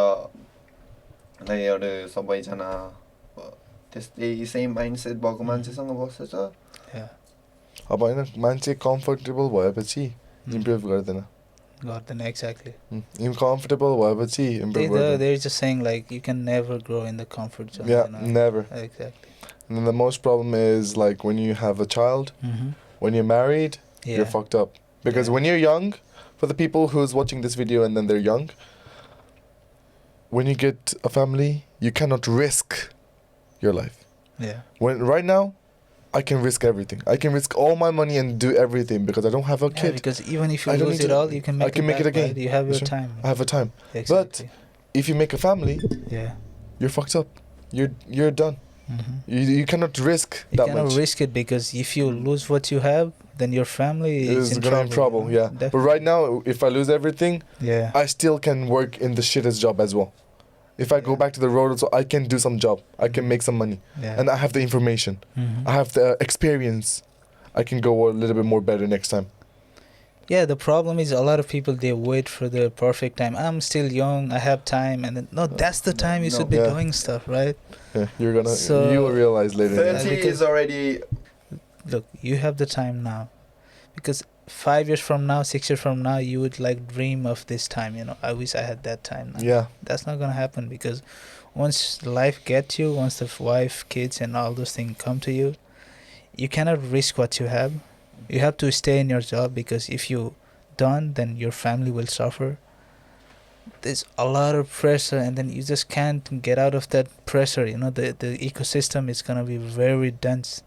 दाइहरू सबैजना त्यस्तै सेम माइन्ड सेट भएको मान्छेसँग बस्छ अब होइन मान्छे कम्फर्टेबल भएपछि इम्प्रुभ गर्दैन एक्ज्याक्टली इन्कम्फर्टेबल भएपछि इम्प्रुभ गर्दैन there is a saying like you can never grow in the comfort zone never exactly and the most problem is like when you have a child when you're married you're fucked up because when you're young for the people who's watching this video and then they're young when you get a family you cannot risk your life when right now I can risk everything. I can risk all my money and do everything because I don't have a kid. Because even if you lose it all, you can make it again. You have your time. I have a time. Exactly. But if you make a family, you're fucked up. You're done. You cannot risk that much. You cannot risk it because if you lose what you have, then your family is in trouble. Trouble. Yeah. Definitely. But right now, if I lose everything, I still can work in the shittest job as well. If I go back to the road, so I can do some job. I can make some money. And I have the information. I have the experience. I can go a little bit more better next time. Yeah, the problem is a lot of people, they wait for the perfect time. I'm still young, I have time. And then, no, that's the time you should be doing stuff, right? Yeah, you will realize later. 30 is already... Look, you have the time now. Because 5 years from now, 6 years from now, you would like dream of this time, I wish I had that time now. Yeah. That's not going to happen because once life gets you, once the wife, kids and all those things come to you, you cannot risk what you have. You have to stay in your job because if you don't, then your family will suffer. There's a lot of pressure and then you just can't get out of that pressure. The ecosystem is going to be very dense.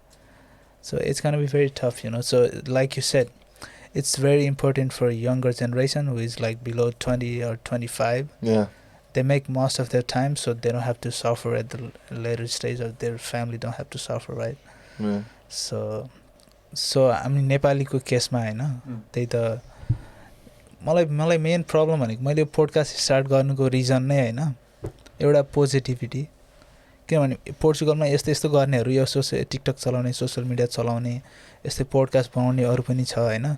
So it's going to be very tough, So like you said, it's very important for a younger generation who is like below 20 or 25. Yeah. They make most of their time so they don't have to suffer at the later stage or their family don't have to suffer, right? Yeah. So I mean नेपालीको केसमा हैन त्यही त मलाई main problem भनेको मैले podcast start गर्नुको region नै हैन एउटा पोजिटिभिटी किनभने पोर्चुगलमा यस्तो गर्नेहरू यो टिकटक चलाउने सोशल मिडिया चलाउने यस्तै पोडकास्ट बनाउने अरू पनि छ हैन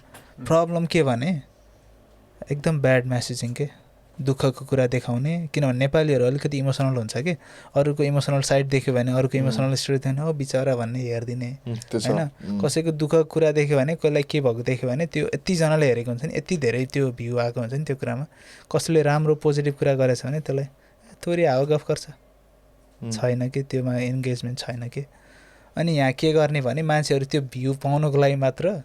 प्रब्लम के भने एकदम ब्याड मेसेजिङ के दुःखको कुरा देखाउने किनभने नेपालीहरू अलिकति इमोसनल हुन्छ कि अरूको इमोसनल साइड देख्यो भने अरूको इमोसनल स्टोरी देख्यो भने बिचरा भन्ने हेरिदिने हैन कसैको दुःखको कुरा देख्यो भने कसैलाई के भएको देख्यो भने त्यो यतिजनाले हेरेको हुन्छ नि यति धेरै त्यो भ्यू आएको हुन्छ नि त्यो कुरामा कसैले राम्रो पोजिटिभ कुरा गरेछ भने त्यसलाई थोरै हावा गफ गर्छ छैन कि त्योमा इन्गेजमेन्ट छैन कि अनि यहाँ के गर्ने भने मान्छेहरू त्यो भ्यू पाउनको लागि मात्र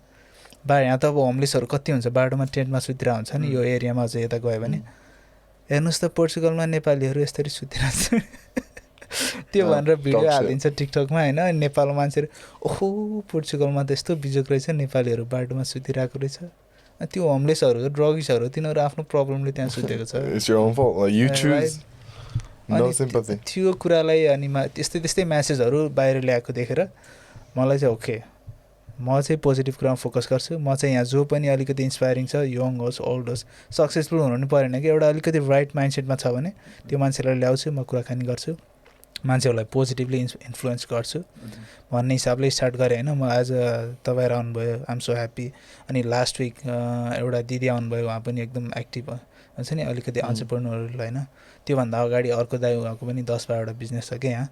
यहाँ त अब होमलेसहरू कति हुन्छ बाटोमा टेन्टमा सुतिरहेको हुन्छ नि यो एरियामा चाहिँ यता गयो भने हेर्नुहोस् त पोर्चुगलमा नेपालीहरू यसरी सुतिरहेको छ त्यो भनेर भिडियो हालिदिन्छ टिकटकमा हैन नेपालमा मान्छेहरू ओहो पोर्चुगलमा त यस्तो बिजोक रहेछ नेपालीहरू बाटोमा सुतिरहेको रहेछ त्यो होमलेसहरू ड्रगिसहरू तिनीहरू आफ्नो प्रब्लमले त्यहाँ सुतेको छ त्यो कुरालाई अनि त्यस्तै म्यासेजहरू बाहिर ल्याएको देखेर मलाई चाहिँ ओके म चाहिँ पोजिटिभ कुरामा फोकस गर्छु म चाहिँ यहाँ जो पनि अलिकति इन्सपायरिङ छ यङ होस् ओल्ड होस् सक्सेसफुल हुनु नि परेन कि एउटा अलिकति राइट माइन्डसेटमा छ भने त्यो मान्छेलाई ल्याउँछु म कुराकानी गर्छु मान्छेहरूलाई पोजिटिभली इन्फ्लुएन्स गर्छु भन्ने हिसाबले स्टार्ट गरेँ होइन म आज तपाईँहरू आउनुभयो आइएम सो ह्याप्पी अनि लास्ट विक एउटा दिदी आउनुभयो उहाँ पनि एकदम एक्टिभ हुन्छ नि अलिकति अन्टरप्रेन्योरल होइन त्योभन्दा अगाडि अर्को दाइ उहाँको पनि 10-12वटा बिजनेस छ क्या यहाँ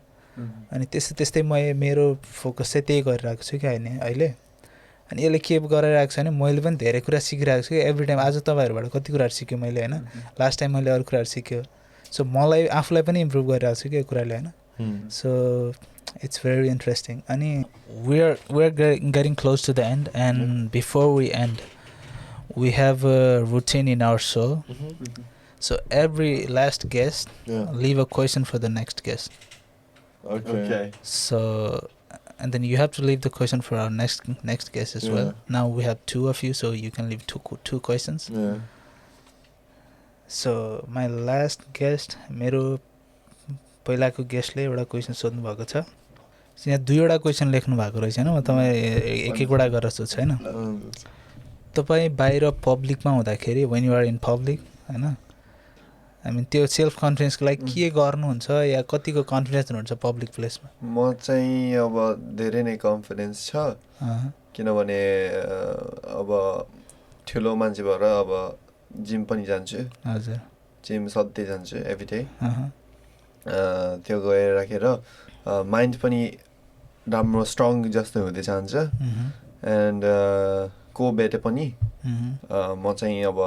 अनि त्यस्तै मेरो फोकस चाहिँ त्यही गरिरहेको छु क्या अहिले अनि यसले के गरिरहेको छ भने मैले पनि धेरै कुरा सिकिरहेको छु कि एभ्री टाइम आज तपाईँहरूबाट कति कुराहरू सिकेँ मैले होइन लास्ट टाइम मैले अरू कुराहरू सिक्यो सो मलाई आफूलाई पनि इम्प्रुभ गरिरहेको छु कि यो कुराले होइन सो इट्स भेरी इन्ट्रेस्टिङ अनि we are getting close to the end end before we end we have a routine in our show. So every last guest leave a question for the next guest. Okay. So and then you have to leave the question for our next guest as well. Now we have 2 of you, so you can leave two questions. Yeah. So my last guest, मेरो पहिलाको गेस्टले एउटा question सोध्नु भएको छ यहाँ 2वटा question लेख्नु भएको रहेछ हैन म तपाईँ एक एकवटा गरेर सोध्छु हैन तपाईँ बाहिर पब्लिकमा हुँदाखेरि when you are in public हैन I mean त्यो सेल्फ कन्फिडेन्सको लागि के गर्नुहुन्छ या कतिको कन्फिडेन्स हुनुहुन्छ पब्लिक प्लेसमा म चाहिँ अब धेरै नै कन्फिडेन्स छ किनभने अब ठुलो मान्छे भएर अब जिम पनि जान्छु हजुर जिम सधैँ जान्छु एभ्री डे त्यो गएर राखेर माइन्ड पनि राम्रो स्ट्रङ जस्तो हुँदै जान्छ एन्ड को बेटे पनि म चाहिँ अब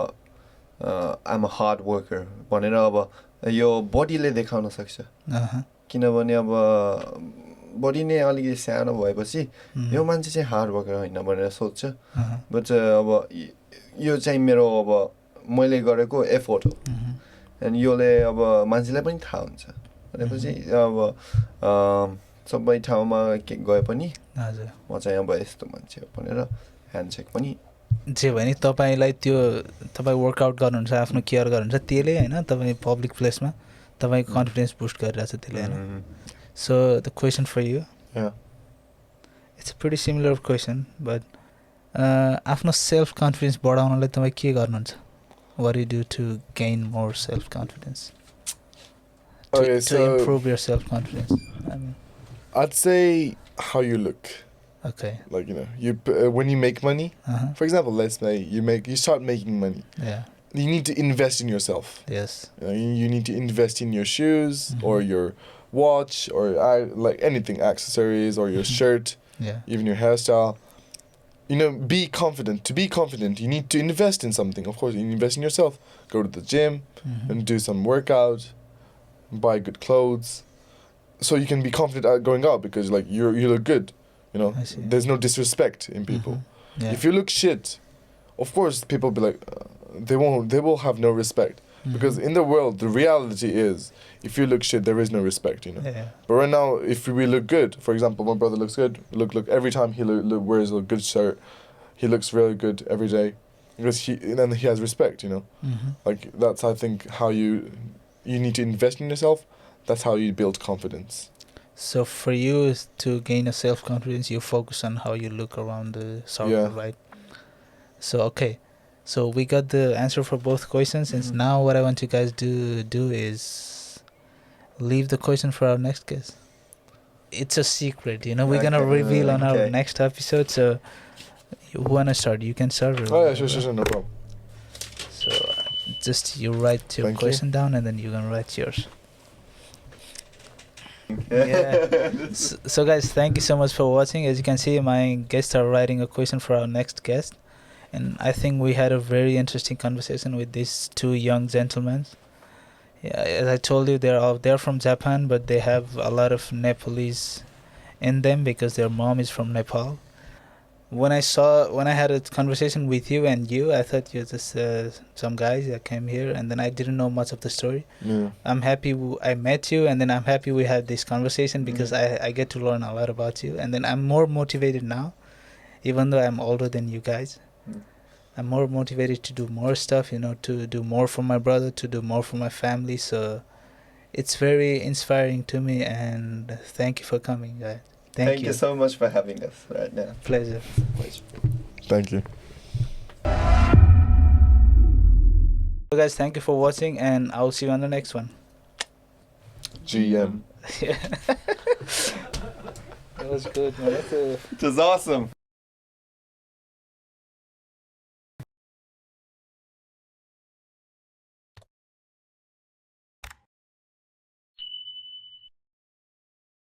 आइम अ हार्ड वर्कर भनेर अब यो बडीले देखाउन सक्छ किनभने अब बडी नै अलिकति सानो भएपछि यो मान्छे चाहिँ हार्ड वर्कर होइन भनेर सोध्छ बट अब यो चाहिँ मेरो अब मैले गरेको एफोर्ट हो एन्ड योले अब मान्छेलाई पनि थाहा हुन्छ भनेपछि अब सबै ठाउँमा गए पनि म चाहिँ अब यस्तो मान्छे हो भनेर ह्यान्डसेक पनि जे भने तपाईलाई त्यो तपाईँ वर्कआउट गर्नुहुन्छ आफ्नो केयर गर्नुहुन्छ त्यसले हैन तपाईँ पब्लिक प्लेसमा तपाईको कन्फिडेन्स बुस्ट गरिरहेछ त्यसले हैन so the question for you it's a pretty similar question but आफ्नो सेल्फ कन्फिडेन्स बढाउनलाई तपाईँ के गर्नुहुन्छ what do you do to gain more self confidence to improve your self confidence I mean I'd say how you look okay like you when you make money for example let's say you start making money you need to invest in yourself yes you need to invest in your shoes or your watch or like anything accessories or your shirt even your hairstyle be confident. To be confident, you need to invest in something. Of course, you invest in yourself. Go to the gym and do some workout, buy good clothes, so you can be confident at going out because like you look good. There's no disrespect in people. If you look shit, of course, people be like, they will have no respect because in the world, the reality is if you look shit, there is no respect. But right now, if we look good, for example, my brother looks good. Look every time he wears a good shirt, he looks really good every day because then he has respect. Like that's I think how you need to invest in yourself. That's how you build confidence. So for you to gain a self confidence, you focus on how you look around the circle, right? So okay. So we got the answer for both questions, and now what I want you guys to do is leave the question for our next guest. It's a secret, we're gonna reveal on our next episode. So, who wanna start? You can start. Oh yeah, sure, no problem. So, just you write your question down, and then you're gonna write yours. So guys, thank you so much for watching. As you can see, my guests are writing a question for our next guest. And I think we had a very interesting conversation with these two young gentlemen. As I told you, they're from Japan, but they have a lot of Nepalese in them because their mom is from Nepal. When I had a conversation with you, I thought you're just some guys that came here, and then I didn't know much of the story. I'm happy I met you, and then I'm happy we had this conversation because I get to learn a lot about you, and then I'm more motivated now, even though I'm older than you guys. I'm more motivated to do more stuff, to do more for my brother, to do more for my family. So it's very inspiring to me, and thank you for coming, guys. Thank you so much for having us right now. Pleasure. Thank you. So guys, thank you for watching, and I'll see you on the next one. GM. That was good, man. It was awesome.